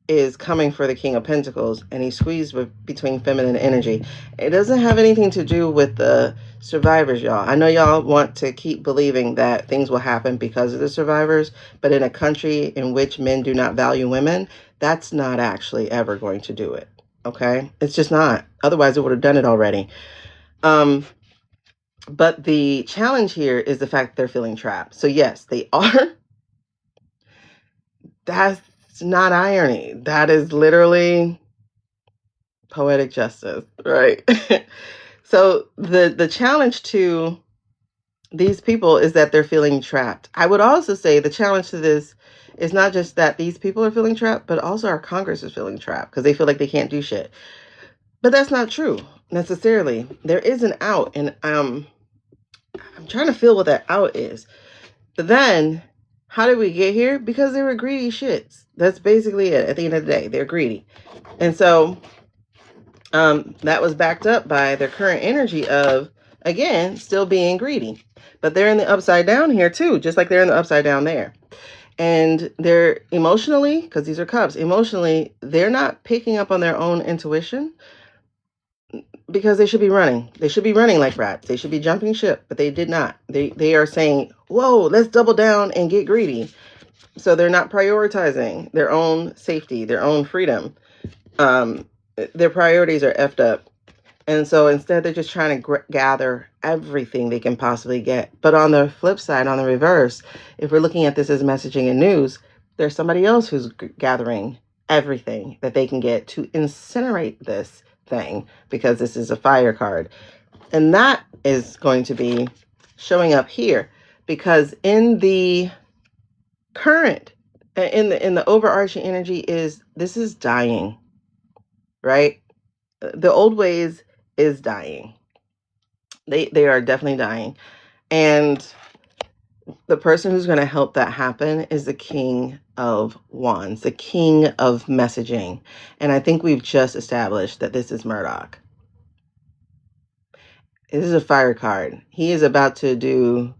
is coming for the King of Pentacles, and he's squeezed between feminine energy. It doesn't have anything to do with the survivors, y'all. I know y'all want to keep believing that things will happen because of the survivors, but in a country in which men do not value women, that's not actually ever going to do it. Okay? It's just not. Otherwise, it would have done it already. But the challenge here is the fact that they're feeling trapped. So yes, they are. That's not irony. That is literally poetic justice, right? So the challenge to these people is that they're feeling trapped. I would also say the challenge to this is not just that these people are feeling trapped, but also our Congress is feeling trapped because they feel like they can't do shit. But that's not true necessarily. There is an out, and I'm trying to feel what that out is. But then, how did we get here? Because they were greedy shits. That's basically it. At the end of the day, they're greedy. And so that was backed up by their current energy of, again, still being greedy. But they're in the upside down here too, just like they're in the upside down there. And they're emotionally, because these are cups, emotionally, they're not picking up on their own intuition because they should be running. They should be running like rats. They should be jumping ship, but they did not. They are saying, whoa, let's double down and get greedy. So they're not prioritizing their own safety, their own freedom. Their priorities are effed up. And so instead, they're just trying to gather everything they can possibly get. But on the flip side, on the reverse, if we're looking at this as messaging and news, there's somebody else who's gathering everything that they can get to incinerate this thing, because this is a fire card. And that is going to be showing up here, because in the current, in the overarching energy is, this is dying, right? The old ways is dying. They are definitely dying. And The person who's going to help that happen is the King of Wands, the King of Messaging. And I think we've just established that this is Murdoch. This is a fire card. He is about to do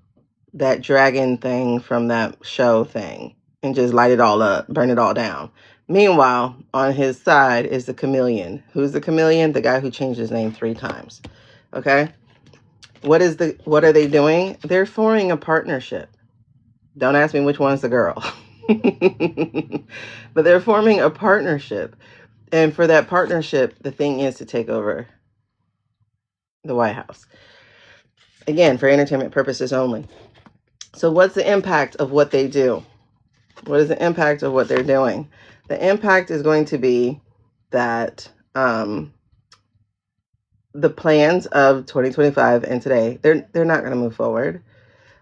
that dragon thing from that show thing and just light it all up, burn it all down. Meanwhile, on his side is the chameleon. Who's the chameleon? The guy who changed his name 3 times. Okay? What are they doing? They're forming a partnership. Don't ask me which one's the girl. But they're forming a partnership. And for that partnership, the thing is to take over the White House. Again, for entertainment purposes only. So what's the impact of what they do? What is the impact of what they're doing? The impact is going to be that the plans of 2025 and today, they're not going to move forward.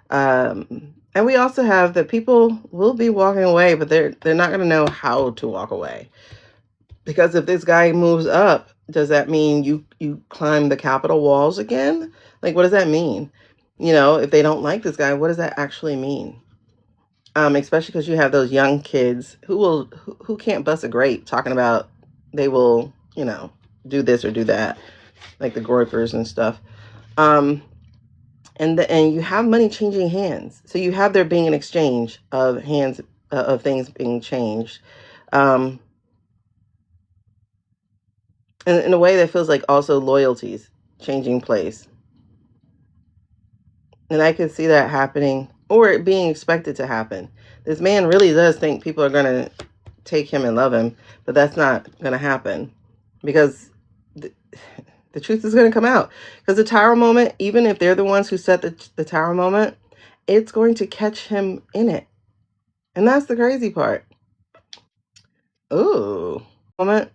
And we also have that people will be walking away, but they're not going to know how to walk away. Because if this guy moves up, does that mean you climb the Capitol walls again? Like, what does that mean? You know, if they don't like this guy, what does that actually mean? Especially because you have those young kids who can't bust a grape talking about they will, you know, do this or do that, like the Groypers and stuff. And you have money changing hands. So you have there being an exchange of hands, of things being changed. In a way that feels like also loyalties changing place. And I could see that happening, or it being expected to happen. This man really does think people are going to take him and love him, but that's not going to happen because the truth is going to come out. Because the tower moment, even if they're the ones who set the tower moment, it's going to catch him in it. And that's the crazy part. Ooh. Moment,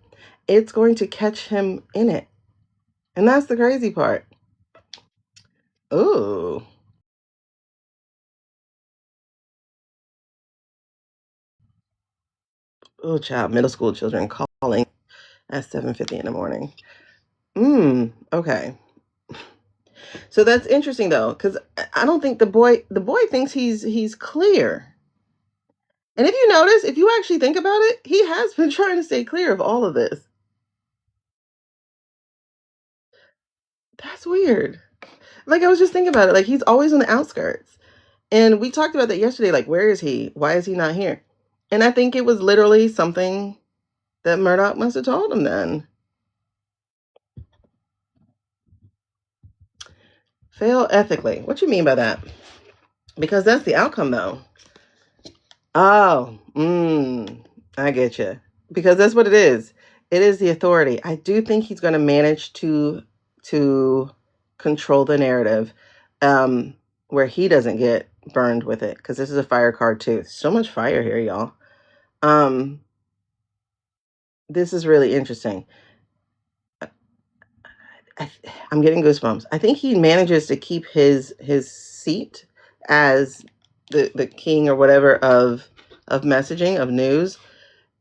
it's going to catch him in it. And that's the crazy part. Ooh. Oh, child, middle school children calling at 7:50 in the morning. Okay. So that's interesting though, because I don't think the boy thinks he's clear. And if you notice, if you actually think about it, he has been trying to stay clear of all of this. That's weird. Like, I was just thinking about it. Like, he's always on the outskirts. And we talked about that yesterday. Like, where is he? Why is he not here? And I think it was literally something that Murdoch must have told him then. Fail ethically. What you mean by that? Because that's the outcome, though. Oh, I get you. Because that's what it is. It is the authority. I do think he's going to manage to control the narrative, where he doesn't get burned with it. Because this is a fire card too. So much fire here, y'all. This is really interesting. I'm getting goosebumps. I think he manages to keep his seat as the king or whatever of messaging, of news,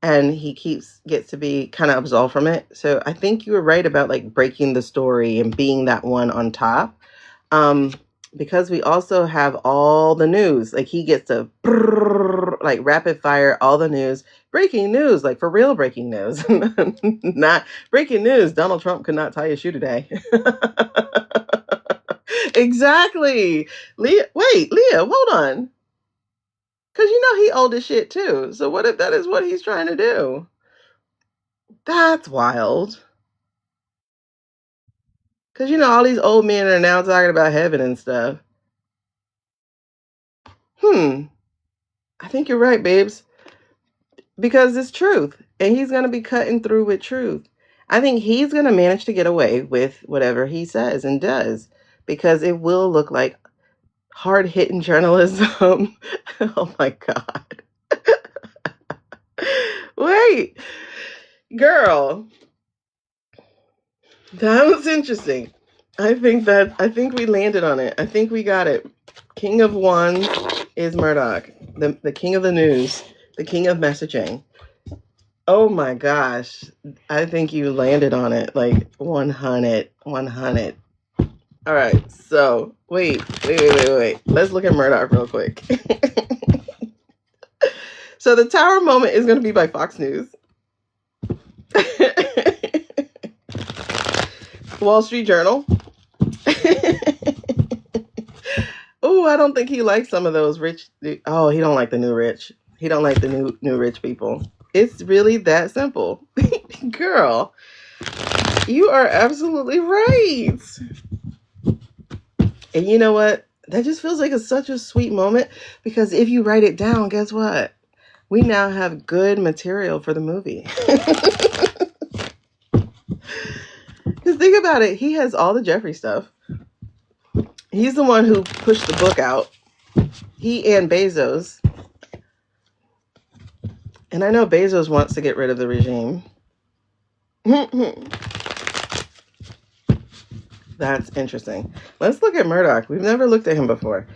and he gets to be kind of absolved from it. So I think you were right about like breaking the story and being that one on top. Because we also have all the news. Like, he gets to like rapid fire all the news. Breaking news, like for real breaking news. Not breaking news. Donald Trump could not tie his shoe today. Exactly. Leah, hold on. Because you know he old as shit too. So what if that is what he's trying to do? That's wild. Because you know all these old men are now talking about heaven and stuff. I think you're right, babes. Because it's truth. And he's going to be cutting through with truth. I think he's going to manage to get away with whatever he says and does. Because it will look like hard-hitting journalism. Oh my God. Wait. Girl. That was interesting. I think we landed on it. I think we got it. King of Wands is Murdoch. The king of the news. The king of messaging. Oh my gosh. I think you landed on it like 100. All right. So wait. Let's look at Murdoch real quick. So the tower moment is going to be by Fox News. Wall Street Journal. Oh, I don't think he likes some of those rich. Oh, he don't like the new rich. He don't like the new rich people. It's really that simple. Girl, you are absolutely right. And you know what? That just feels like such a sweet moment, because if you write it down, guess what? We now have good material for the movie. Because think about it. He has all the Jeffrey stuff. He's the one who pushed the book out. He and Bezos. And I know Bezos wants to get rid of the regime. That's interesting. Let's look at Murdoch. We've never looked at him before.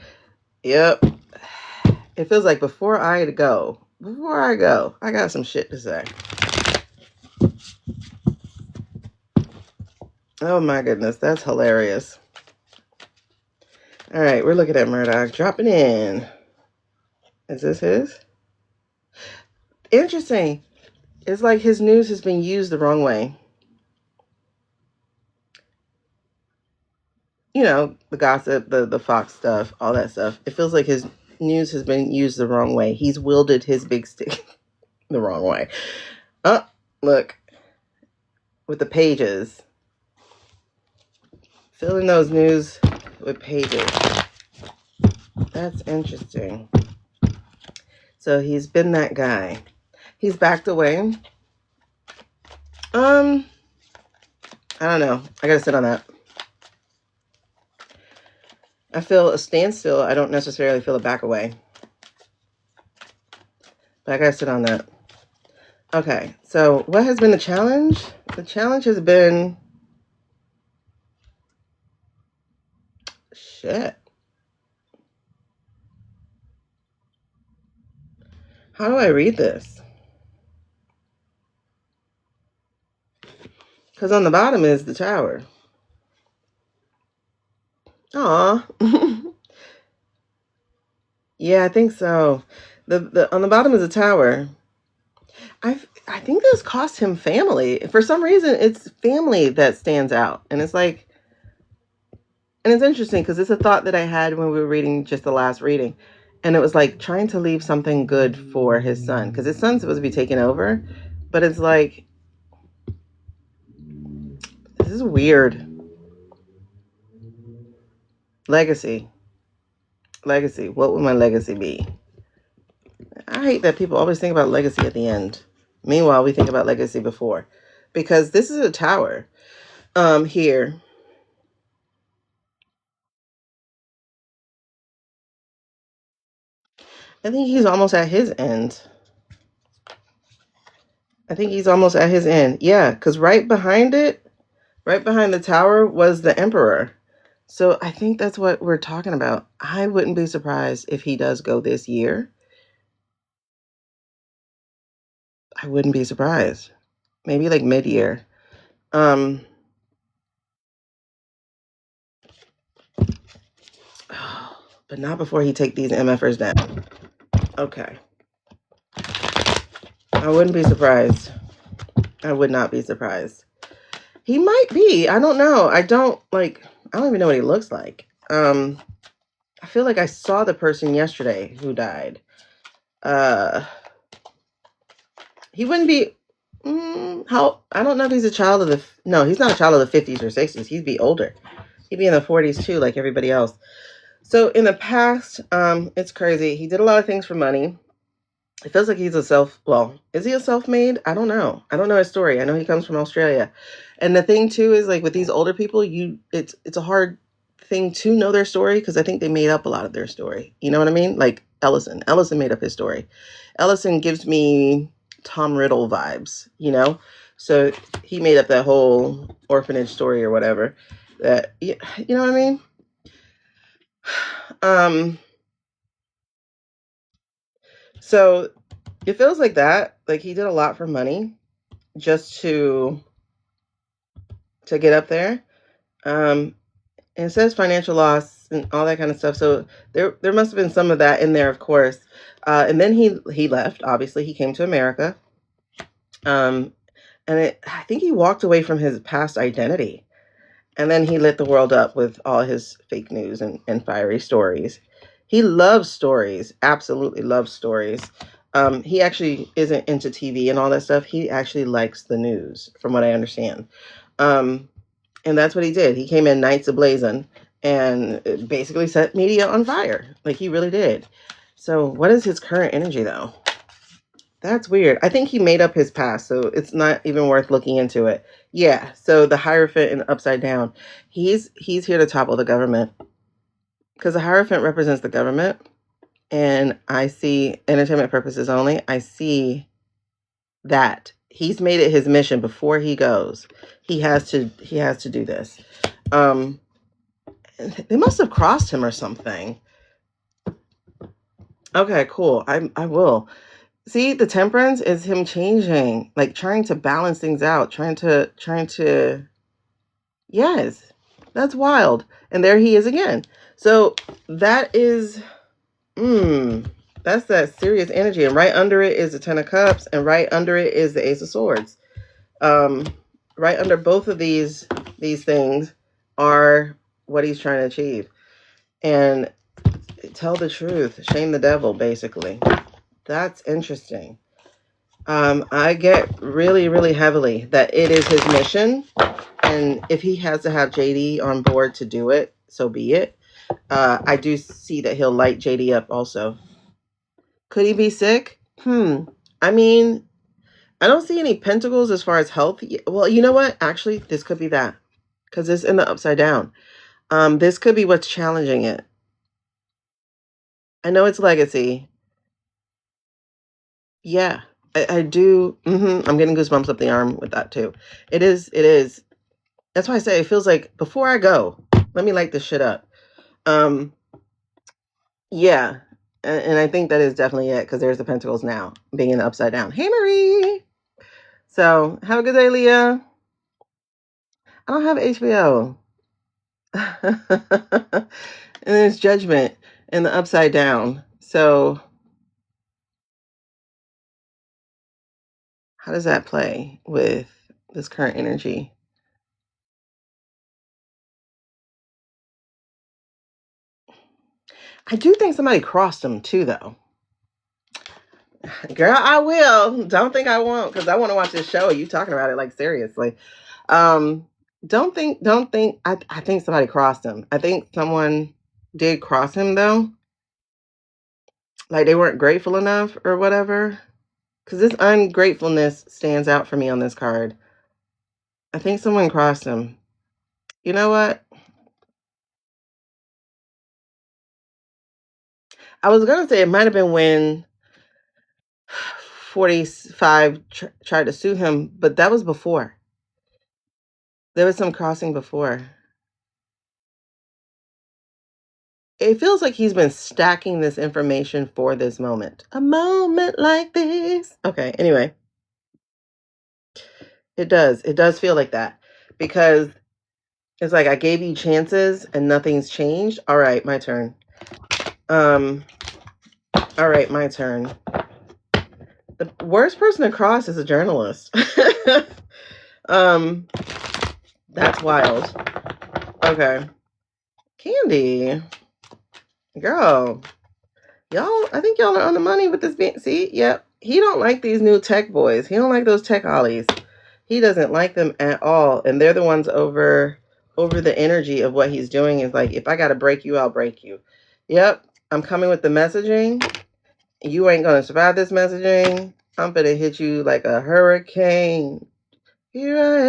Yep. It feels like before I go, I got some shit to say. Oh my goodness, that's hilarious. All right, we're looking at Murdoch. Dropping in. Is this his? Interesting. It's like his news has been used the wrong way. You know, the gossip, the Fox stuff, all that stuff. It feels like his news has been used the wrong way. He's wielded his big stick the wrong way. Oh, look. With the pages. Filling those news with pages. That's interesting. So he's been that guy. He's backed away. I don't know. I gotta sit on that. I feel a standstill. I don't necessarily feel a back away. But I gotta sit on that. Okay, so what has been the challenge? The challenge has been... Shit. How do I read this? Because on the bottom is the tower. Aw. Yeah, I think so. The on the bottom is a tower. I think this cost him family. For some reason, it's family that stands out. And it's like, and it's interesting because it's a thought that I had when we were reading just the last reading. And it was like trying to leave something good for his son, because his son's supposed to be taking over. But it's like, this is weird. Legacy. What would my legacy be? I hate that people always think about legacy at the end. Meanwhile, we think about legacy before. Because this is a tower. Here. I think he's almost at his end. Yeah, because right behind the tower was the emperor. So I think that's what we're talking about. I wouldn't be surprised if he does go this year. I wouldn't be surprised. Maybe like mid-year. But not before he take these MFers down. Okay. I wouldn't be surprised. I would not be surprised. He might be. I don't know. I don't even know what he looks like. I feel like I saw the person yesterday who died. He wouldn't be... I don't know if he's a child of the... No, he's not a child of the 50s or 60s. He'd be older. He'd be in the 40s too, like everybody else. So in the past, it's crazy. He did a lot of things for money. It feels like he's is he a self-made? I don't know. I don't know his story. I know he comes from Australia. And the thing too is, like, with these older people, it's a hard thing to know their story, because I think they made up a lot of their story. You know what I mean? Like Ellison made up his story. Ellison gives me Tom Riddle vibes, you know? So he made up that whole orphanage story or whatever. That, you know what I mean? So it feels like that. Like he did a lot for money just to get up there. And it says financial loss and all that kind of stuff. So there must have been some of that in there, of course. And then he left. Obviously, he came to America. And I think he walked away from his past identity. And then he lit the world up with all his fake news and fiery stories. He loves stories, absolutely loves stories. He actually isn't into TV and all that stuff. He actually likes the news, from what I understand. And that's what he did. He came in nights ablazing and basically set media on fire. Like, he really did. So what is his current energy, though? That's weird. I think he made up his past, so it's not even worth looking into it. Yeah, so the Hierophant and Upside Down. He's here to topple the government. Because the Hierophant represents the government. And I see entertainment purposes only. I see that. He's made it his mission before he goes. He has to do this. They must have crossed him or something. Okay, cool. I will. See, the Temperance is him changing, like trying to balance things out, trying to, yes, that's wild. And there he is again. So that is, that's that serious energy. And right under it is the Ten of Cups, and right under it is the Ace of Swords. Right under both of these things are what he's trying to achieve. And tell the truth, shame the devil, basically. That's interesting. I get really, really heavily that it is his mission. And if he has to have JD on board to do it, so be it. I do see that he'll light JD up also. Could he be sick? I mean, I don't see any pentacles as far as health. Well, you know what? Actually, this could be that. Because it's in the Upside Down. This could be what's challenging it. I know it's legacy. Yeah, I do. I'm getting goosebumps up the arm with that too. It is. That's why I say it feels like before I go, let me light this shit up. Yeah, and I think that is definitely it because there's the Pentacles now being in the Upside Down. Hey, Marie. So have a good day, Leah. I don't have HBO. And there's Judgment in the Upside Down. So how does that play with this current energy? I do think somebody crossed him too, though. Girl, I will. Don't think I won't, because I want to watch this show. You talking about it like seriously. Don't think. I think somebody crossed him. I think someone did cross him though. Like they weren't grateful enough or whatever. Because this ungratefulness stands out for me on this card. I think someone crossed him. You know what? I was going to say it might have been when 45 tried to sue him, but that was before. There was some crossing before. It feels like he's been stacking this information for this moment. A moment like this. Okay, anyway. It does. It does feel like that. Because it's like I gave you chances and nothing's changed. All right, my turn. All right, my turn. The worst person to cross is a journalist. That's wild. Okay. Candy. Girl. Y'all, I think y'all are on the money with this being. See, yep. He don't like these new tech boys. He don't like those tech ollies. He doesn't like them at all. And they're the ones over the energy of what he's doing. Is like, if I got to break you, I'll break you. Yep. I'm coming with the messaging. You ain't going to survive this messaging. I'm going to hit you like a hurricane. Here I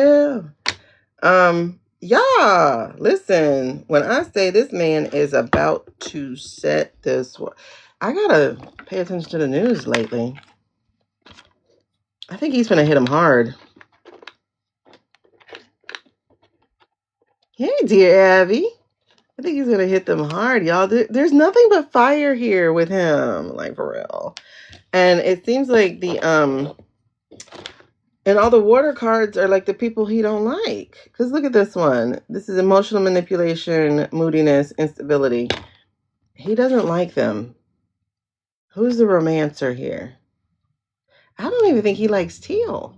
am. Yeah, listen, when I say this man is about to set this, I gotta pay attention to the news lately. I think he's gonna hit him hard. Hey, dear Abby. I think he's gonna hit them hard, y'all. There's nothing but fire here with him, like for real. And it seems like the And all the water cards are like the people he don't like. Because look at this one. This is emotional manipulation, moodiness, instability. He doesn't like them. Who's the romancer here? I don't even think he likes teal.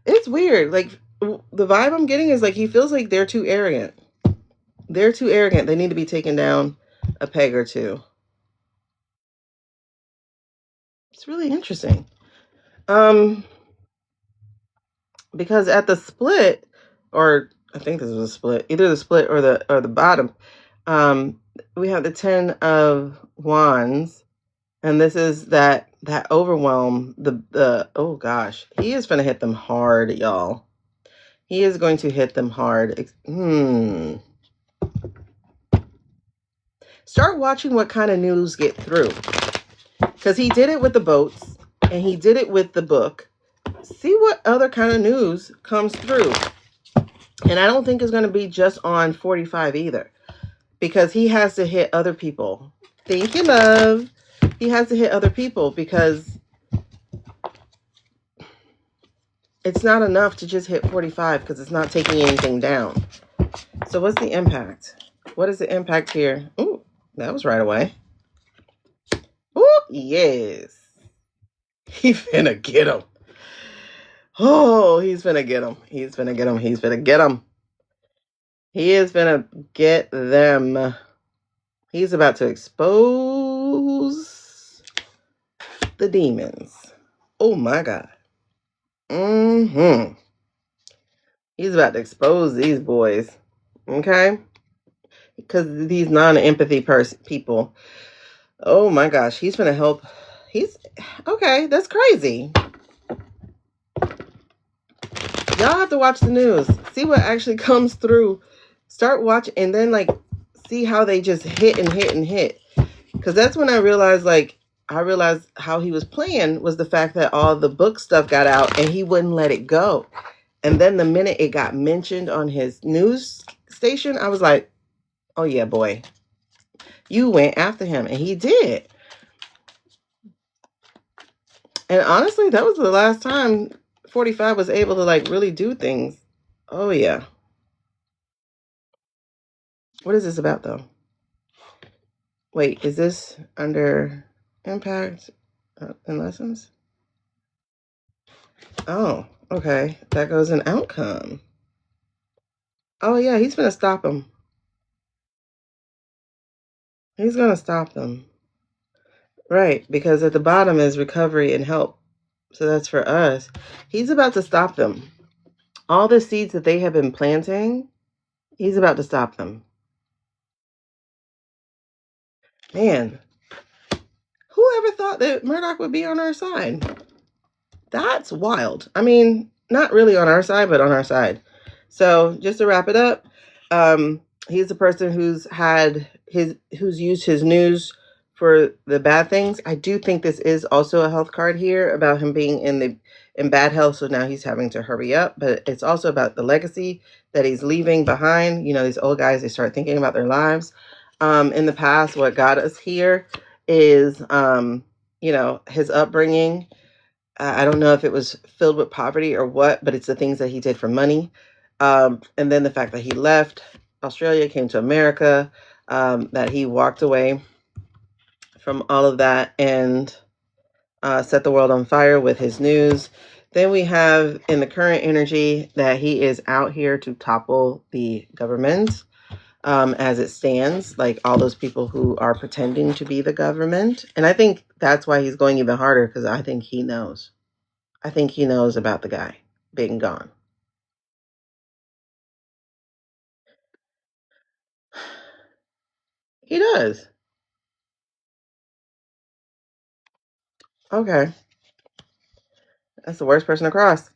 It's weird. Like, the vibe I'm getting is like he feels like they're too arrogant. They're too arrogant. They need to be taken down a peg or two. It's really interesting. Because at the split, or I think this was a split, either the split or the bottom, we have the 10 of Wands, and this is that overwhelm. The oh gosh, he is gonna hit them hard, y'all. He is going to hit them hard. Start watching what kind of news get through, because he did it with the boats and he did it with the book. See what other kind of news comes through. And I don't think it's going to be just on 45 either, because he has to hit other people. Thank you, love. He has to hit other people, because it's not enough to just hit 45, because it's not taking anything down. So what's the impact? What is the impact here? Ooh, that was right away. Ooh, yes. He finna get him. Oh, he's finna get him. He's finna get him. He's finna get him. He is finna get them. He's about to expose the demons. Oh my God. He's about to expose these boys. Okay? Because these non-empathy people. Oh my gosh. He's gonna help. Okay, that's crazy. Y'all have to watch the news. See what actually comes through. Start watching, and then like see how they just hit and hit and hit. Because that's when I realized how he was playing was the fact that all the book stuff got out and he wouldn't let it go. And then the minute it got mentioned on his news station, I was like, oh yeah, boy, you went after him. And he did. And honestly, that was the last time 45 was able to like really do things. Oh yeah. What is this about though? Wait, is this under impact and lessons? Oh, okay. That goes in outcome. Oh yeah, he's gonna stop him. He's gonna stop them. Right, because at the bottom is recovery and help. So that's for us. He's about to stop them. All the seeds that they have been planting, he's about to stop them. Man, whoever thought that Murdoch would be on our side? That's wild. I mean, not really on our side, but on our side. So just to wrap it up, he's a person who's used his news for the bad things. I do think this is also a health card here about him being in bad health, so now he's having to hurry up. But it's also about the legacy that he's leaving behind. You know, these old guys, they start thinking about their lives. In the past, what got us here is, his upbringing. I don't know if it was filled with poverty or what, but it's the things that he did for money. And then the fact that he left Australia, came to America, that he walked away from all of that and set the world on fire with his news. Then we have in the current energy that he is out here to topple the government as it stands, like all those people who are pretending to be the government. And I think that's why he's going even harder, because I think he knows. I think he knows about the guy being gone. He does. Okay. That's the worst person to cross.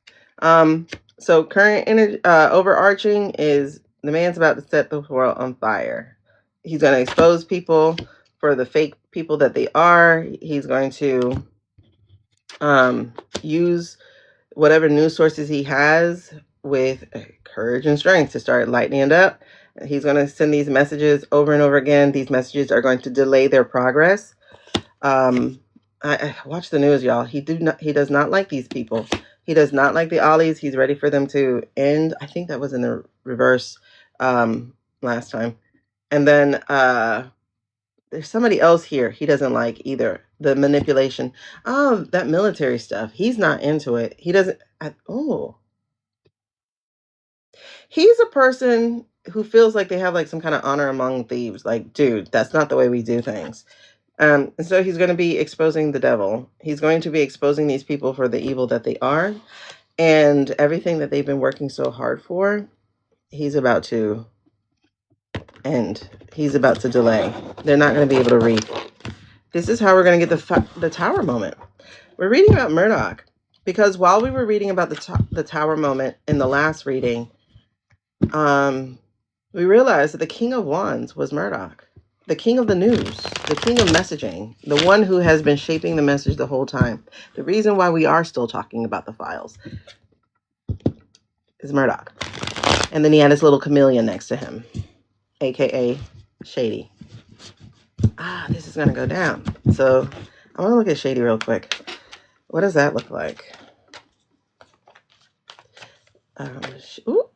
So current energy, overarching is the man's about to set the world on fire. He's going to expose people for the fake people that they are. He's going to use whatever news sources he has with courage and strength to start lightening it up. He's going to send these messages over and over again. These messages are going to delay their progress. I watch the news, y'all. He does not like these people. He does not like the Ollies. He's ready for them to end. I think that was in the reverse last time. And then there's somebody else here he doesn't like either. The manipulation. Oh, that military stuff. He's not into it. He doesn't. He's a person who feels like they have like some kind of honor among thieves. Like, dude, that's not the way we do things. And so he's going to be exposing the devil. He's going to be exposing these people for the evil that they are. And everything that they've been working so hard for, he's about to end. He's about to delay. They're not going to be able to read. This is how we're going to get the tower moment. We're reading about Murdoch. Because while we were reading about the tower moment in the last reading, we realized that the King of Wands was Murdoch. The king of the news, the king of messaging, the one who has been shaping the message the whole time. The reason why we are still talking about the files is Murdoch. And then he had his little chameleon next to him, aka Shady. This is going to go down. So I want to look at Shady real quick. What does that look like? Ooh,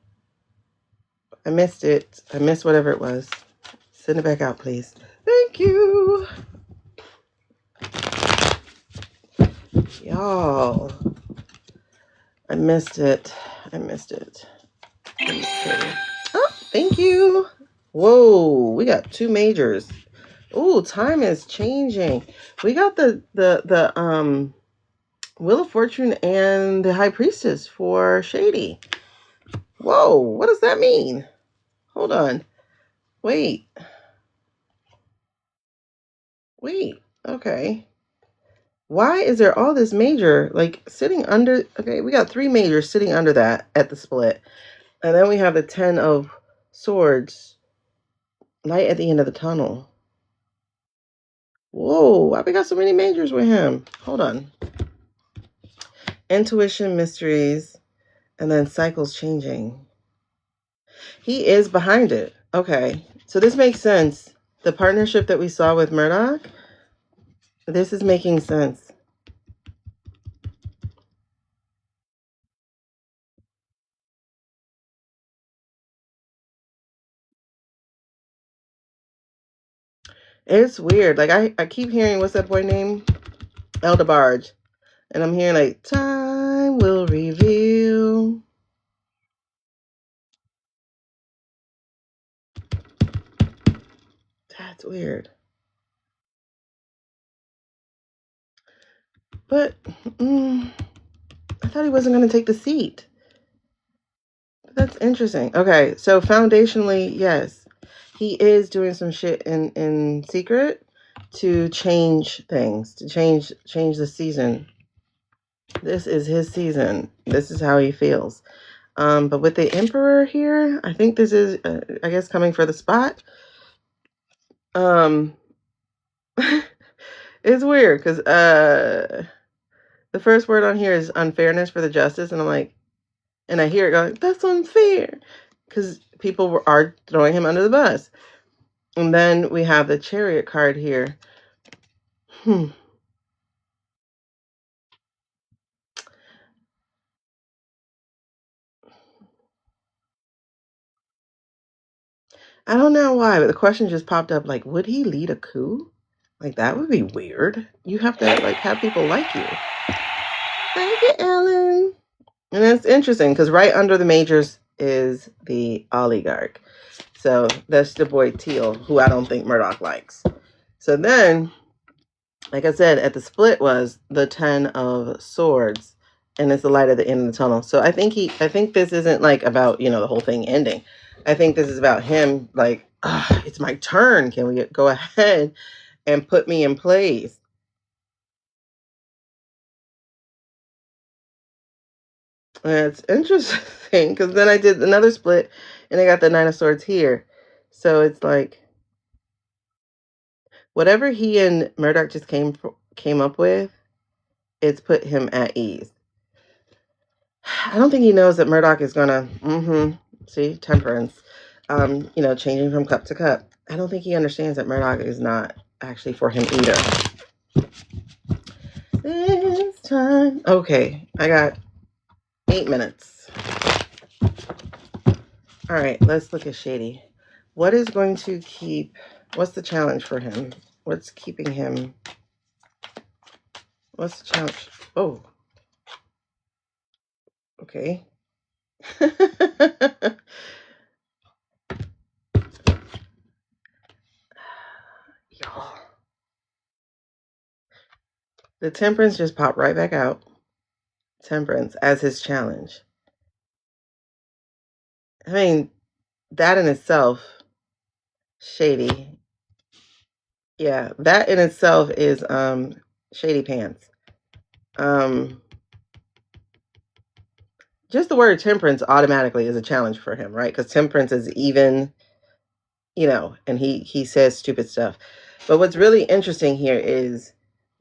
I missed it. I missed whatever it was. Send it back out, please. Thank you. Y'all. I missed it. Oh, thank you. Whoa, we got 2 majors. Ooh, time is changing. We got the Wheel of Fortune and the High Priestess for Shady. Whoa, what does that mean? Hold on. Wait. Okay. Why is there all this major like sitting under? Okay, we got 3 majors sitting under that at the split. And then we have the 10 of Swords, light at the end of the tunnel. Whoa, why we got so many majors with him? Hold on. Intuition, mysteries, and then cycles changing. He is behind it. Okay, so this makes sense. The partnership that we saw with Murdoch, this is making sense. It's weird. Like, I keep hearing, what's that boy name? Eldebarge. And I'm hearing, like, time will reveal. That's weird. But, I thought he wasn't going to take the seat. That's interesting. Okay, so foundationally, yes. He is doing some shit in secret to change things, to change the season. This is his season. This is how he feels. But with the Emperor here, I think this is, I guess, coming for the spot. It's weird because the first word on here is unfairness for the justice, and I'm like, and I hear it going, that's unfair, because people are throwing him under the bus. And then we have the Chariot card here. I don't know why, but the question just popped up, like, would he lead a coup? Like, that would be weird. You have to, like, have people like you. Thank you, Ellen. And it's interesting, because right under the majors is the oligarch. So that's the boy Teal, who I don't think Murdoch likes. So then, like I said, at the split was the 10 of Swords, and it's the light at the end of the tunnel. So I think this isn't like about, the whole thing ending. I think this is about him like, it's my turn. Can we go ahead and put me in place? And it's interesting because then I did another split and I got the 9 of Swords here. So it's like, whatever he and Murdoch just came up with, it's put him at ease. I don't think he knows that Murdoch is gonna, see, temperance, changing from cup to cup. I don't think he understands that Murdoch is not actually for him either. This time. Okay, I got 8 minutes. All right, let's look at Shady. What is going to keep, what's the challenge for him? What's keeping him? What's the challenge? Oh, okay. Y'all. The temperance just popped right back out. Temperance as his challenge. I mean, that in itself, Shady. Yeah, that in itself is shady pants. Just the word temperance automatically is a challenge for him, right? Because temperance is even, and he says stupid stuff. But what's really interesting here is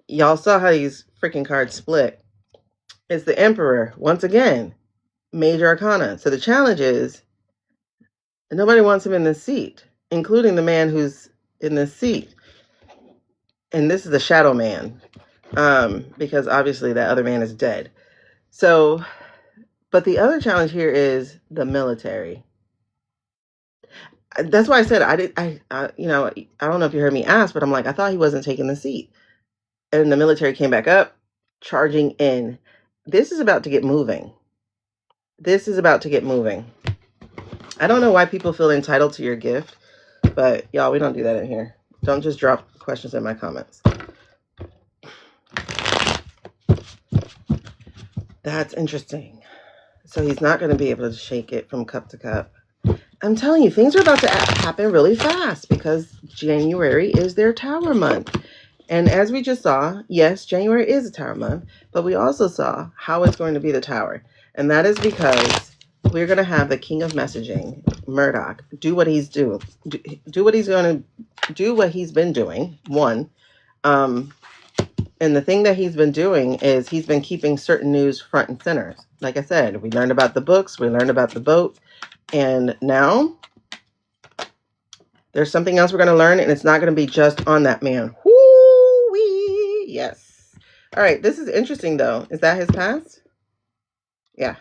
y'all saw how these freaking cards split. It's the Emperor once again, major arcana. So the challenge is nobody wants him in this seat, including the man who's in this seat. And this is the shadow man, because obviously that other man is dead. So, but the other challenge here is the military. That's why I said I don't know if you heard me ask, but I'm like, I thought he wasn't taking the seat. And the military came back up, charging in. This is about to get moving. This is about to get moving. I don't know why people feel entitled to your gift, but y'all, we don't do that in here. Don't just drop questions in my comments. That's interesting. So he's not going to be able to shake it from cup to cup. I'm telling you, things are about to happen really fast because January is their Tower month. And as we just saw, yes, January is a Tower month, but we also saw how it's going to be the Tower. And that is because we're going to have the King of Messaging, Murdoch, do what he's doing. Do what he's going to do, what he's been doing, one. And the thing that he's been doing is he's been keeping certain news front and center. Like I said, we learned about the books, we learned about the boat, and now there's something else we're going to learn, and it's not going to be just on that man. Woo-wee! Yes. All right, this is interesting, though. Is that his past? Yeah.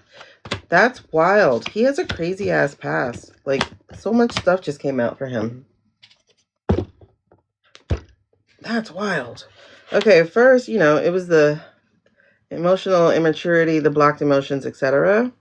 That's wild. He has a crazy-ass past. Like, so much stuff just came out for him. That's wild. Okay, first, it was the emotional immaturity, the blocked emotions, etc.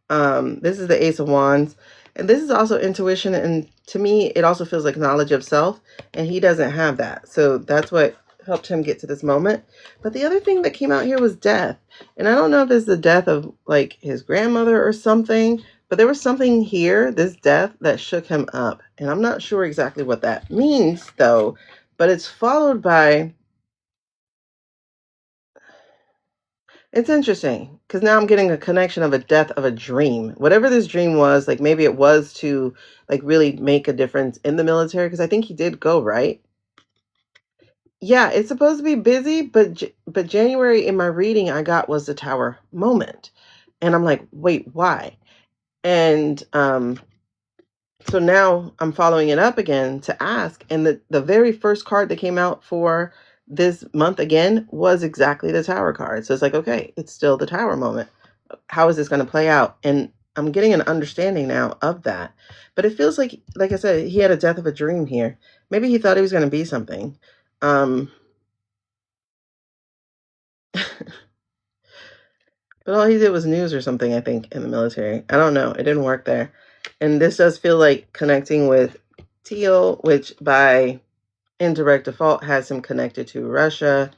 This is the Ace of Wands. And this is also intuition. And to me, it also feels like knowledge of self. And he doesn't have that. So that's what helped him get to this moment. But the other thing that came out here was death. And I don't know if it's the death of like his grandmother or something. But there was something here, this death, that shook him up. And I'm not sure exactly what that means, though. But it's followed by... It's interesting because now I'm getting a connection of a death of a dream. Whatever this dream was, like maybe it was to like really make a difference in the military because I think he did go, right? Yeah, it's supposed to be busy, but January in my reading I got was the Tower moment. And I'm like, wait, why? And so now I'm following it up again to ask, and the very first card that came out for this month again was exactly the Tower card. So it's like, okay, it's still the Tower moment. How is this going to play out? And I'm getting an understanding now of that. But it feels like I said, he had a death of a dream here. Maybe he thought he was going to be something. But all he did was news or something, I think, in the military. I don't know. It didn't work there. And this does feel like connecting with Teal, which by indirect default has him connected to Russia.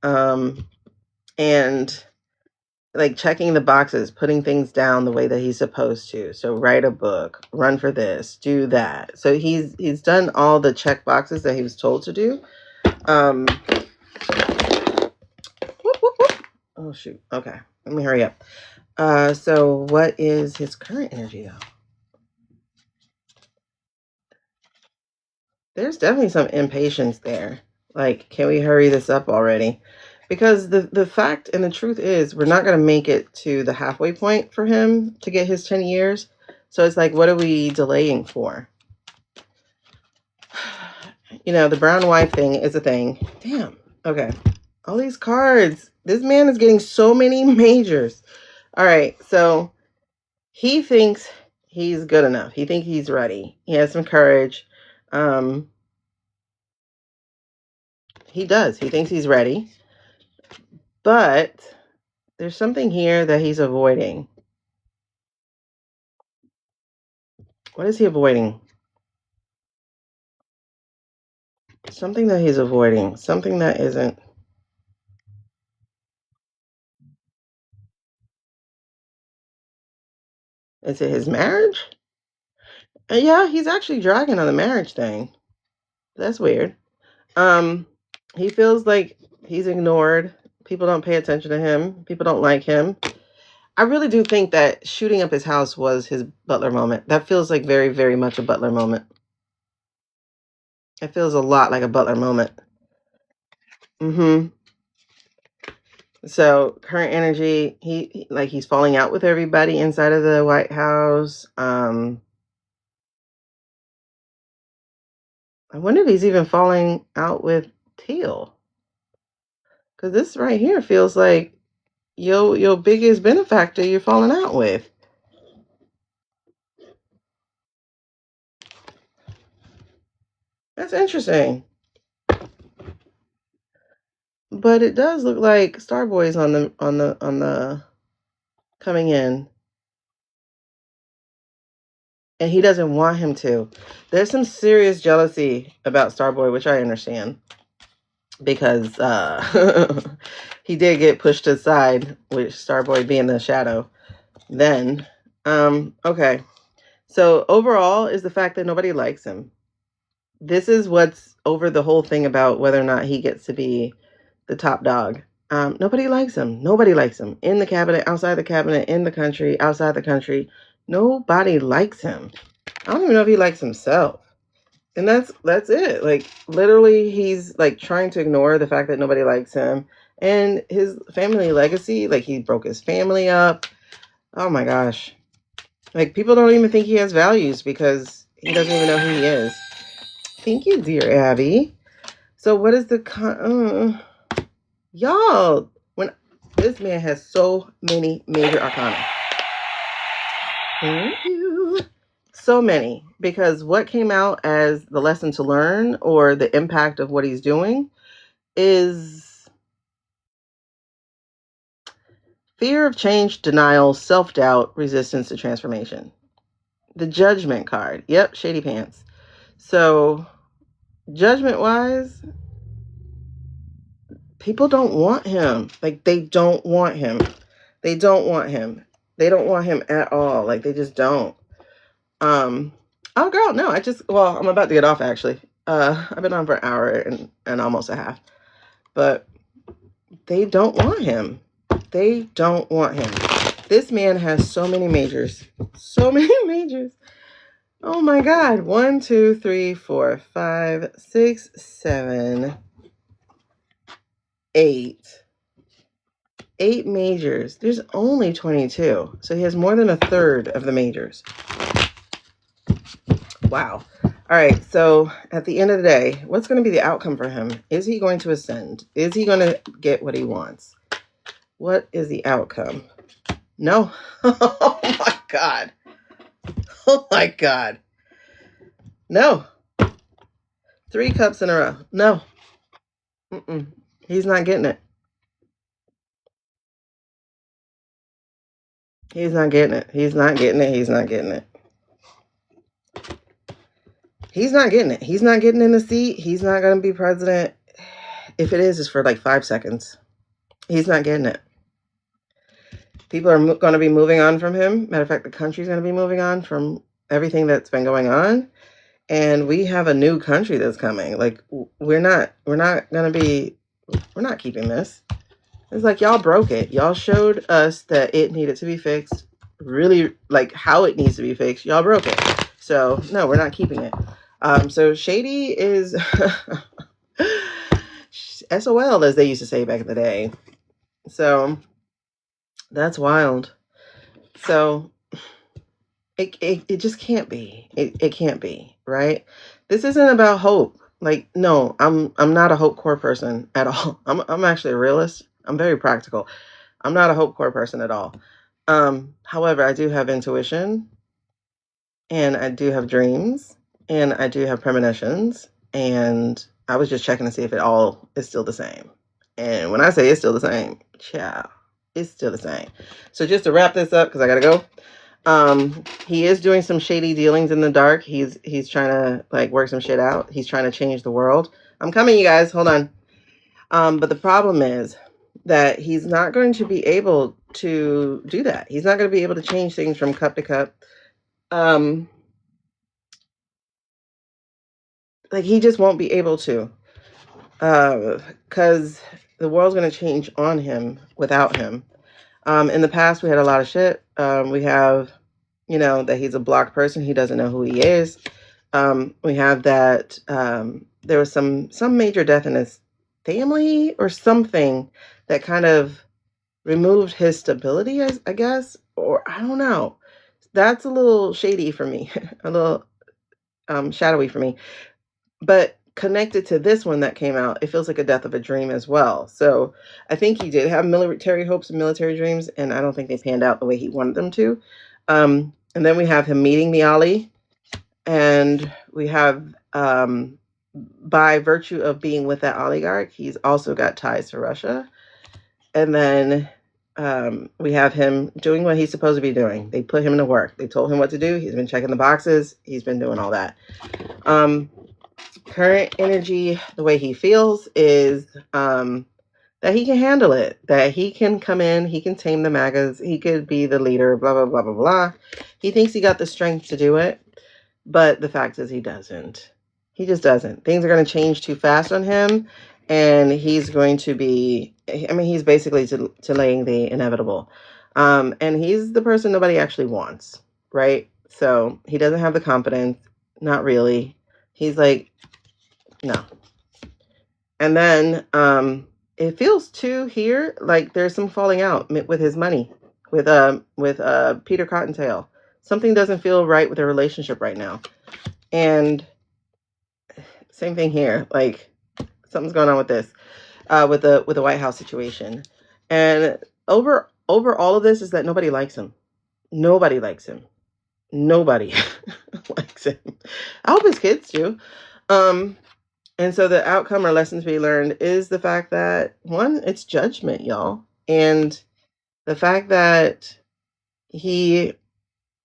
And like checking the boxes, putting things down the way that he's supposed to. So write a book, run for this, do that. So he's done all the check boxes that he was told to do. Whoop, whoop, whoop. Oh, shoot. Okay. Let me hurry up. So what is his current energy, though? There's definitely some impatience there. Like, can we hurry this up already? Because the fact and the truth is we're not going to make it to the halfway point for him to get his 10 years. So it's like, what are we delaying for? The brown wife thing is a thing. Damn. Okay. All these cards. This man is getting so many majors. All right. So he thinks he's good enough. He thinks he's ready. He has some courage. He does. He thinks he's ready. But there's something here that he's avoiding. What is he avoiding? Something that he's avoiding. Something that isn't. Is it his marriage? Yeah, he's actually dragging on the marriage thing. That's weird. He feels like he's ignored. People don't pay attention to him. People don't like him. I really do think that shooting up his house was his Butler moment. That feels like very, very much a Butler moment. It feels a lot like a Butler moment. So current energy, he's falling out with everybody inside of the White House. I wonder if he's even falling out with Teal. Because this right here feels like your biggest benefactor you're falling out with. That's interesting. But it does look like Starboy's on the coming in. And he doesn't want him to. There's some serious jealousy about Starboy, which I understand. Because he did get pushed aside, with Starboy being the shadow. Then, okay. So overall is the fact that nobody likes him. This is what's over the whole thing about whether or not he gets to be the top dog. Nobody likes him. Nobody likes him. In the cabinet, outside the cabinet, in the country, outside the country. Nobody likes him. I don't even know if he likes himself. And that's it. Like, literally, he's like trying to ignore the fact that nobody likes him. And his family legacy, like he broke his family up. Oh my gosh. Like, people don't even think he has values because he doesn't even know who he is. Thank you, dear Abby. So what is the y'all, when this man has so many major arcana. Thank you. So many. Because what came out as the lesson to learn or the impact of what he's doing is fear of change, denial, self-doubt, resistance to transformation. The judgment card. Yep, shady pants. So judgment-wise, people don't want him. Like, they don't want him. They don't want him. They don't want him at all. Like, they just don't. Oh girl, no, I'm about to get off actually. I've been on for an hour and almost a half. But they don't want him. They don't want him. This man has so many majors. So many majors. Oh my God. 1, 2, 3, 4, 5, 6, 7, 8. 8 majors. There's only 22. So he has more than a third of the majors. Wow. All right. So at the end of the day, what's going to be the outcome for him? Is he going to ascend? Is he going to get what he wants? What is the outcome? No. Oh my God. Oh my God. No. 3 cups in a row. No. He's not getting it. He's not getting it. He's not getting it. He's not getting it. He's not getting it. He's not getting in the seat. He's not going to be president. If it is, it's for like 5 seconds. He's not getting it. People are going to be moving on from him. Matter of fact, the country's going to be moving on from everything that's been going on. And we have a new country that's coming. Like, we're not keeping this. It's like, y'all broke it. Y'all showed us that it needed to be fixed. Really, like, how it needs to be fixed. Y'all broke it. So, no, we're not keeping it. So Shady is SOL, as they used to say back in the day. So that's wild. So it just can't be. It can't be, right? This isn't about hope. Like, no, I'm not a hope core person at all. I'm actually a realist. I'm very practical. I'm not a hope core person at all. However, I do have intuition, and I do have dreams, and I do have premonitions, and I was just checking to see if it all is still the same. And when I say it's still the same, ciao, it's still the same. So just to wrap this up, because I gotta go. He is doing some shady dealings in the dark. He's trying to like work some shit out. He's trying to change the world. I'm coming, you guys. Hold on. But the problem is that he's not going to be able to do that. He's not going to be able to change things from cup to cup. Like he just won't be able to, because the world's going to change on him without him. In the past, we had a lot of shit. We have, that he's a blocked person. He doesn't know who he is. We have that there was some major death in his family or something that kind of removed his stability, I guess, or I don't know. That's a little shady for me, a little shadowy for me. But connected to this one that came out, it feels like a death of a dream as well. So I think he did have military hopes and military dreams, and I don't think they panned out the way he wanted them to. And then we have him meeting the Ali, and we have, by virtue of being with that oligarch, he's also got ties to Russia. And then we have him doing what he's supposed to be doing. They put him to work. They told him what to do. He's been checking the boxes. He's been doing all that. Current energy, the way he feels is that he can handle it, that he can come in, he can tame the MAGAs, he could be the leader, blah, blah, blah, blah, blah. He thinks he got the strength to do it, but the fact is he doesn't. He just doesn't. Things are going to change too fast on him, and he's going to be, he's basically delaying the inevitable. And he's the person nobody actually wants, right? So he doesn't have the confidence, not really. He's like, no. And then it feels too here like there's some falling out with his money, with Peter Cottontail. Something doesn't feel right with their relationship right now. And same thing here, like something's going on with this, with the White House situation. And over all of this is that nobody likes him. Nobody likes him. Nobody likes him. I hope his kids do. And so the outcome or lessons we learned is the fact that, one, it's judgment, y'all. And the fact that he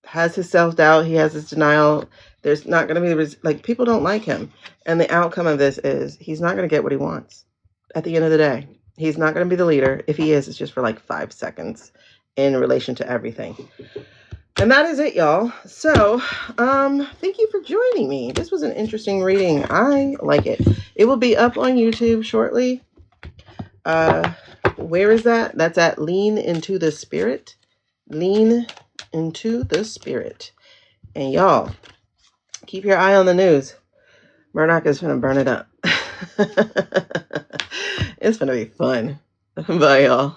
has his self-doubt, he has his denial, there's not going to be, like, people don't like him. And the outcome of this is he's not going to get what he wants at the end of the day. He's not going to be the leader. If he is, it's just for like 5 seconds in relation to everything. And that is it, y'all. So, thank you for joining me. This was an interesting reading. I like it. It will be up on YouTube shortly. Where is that? That's at Lean Into the Spirit. Lean Into the Spirit. And y'all, keep your eye on the news. Murdoch is going to burn it up. It's going to be fun. Bye, y'all.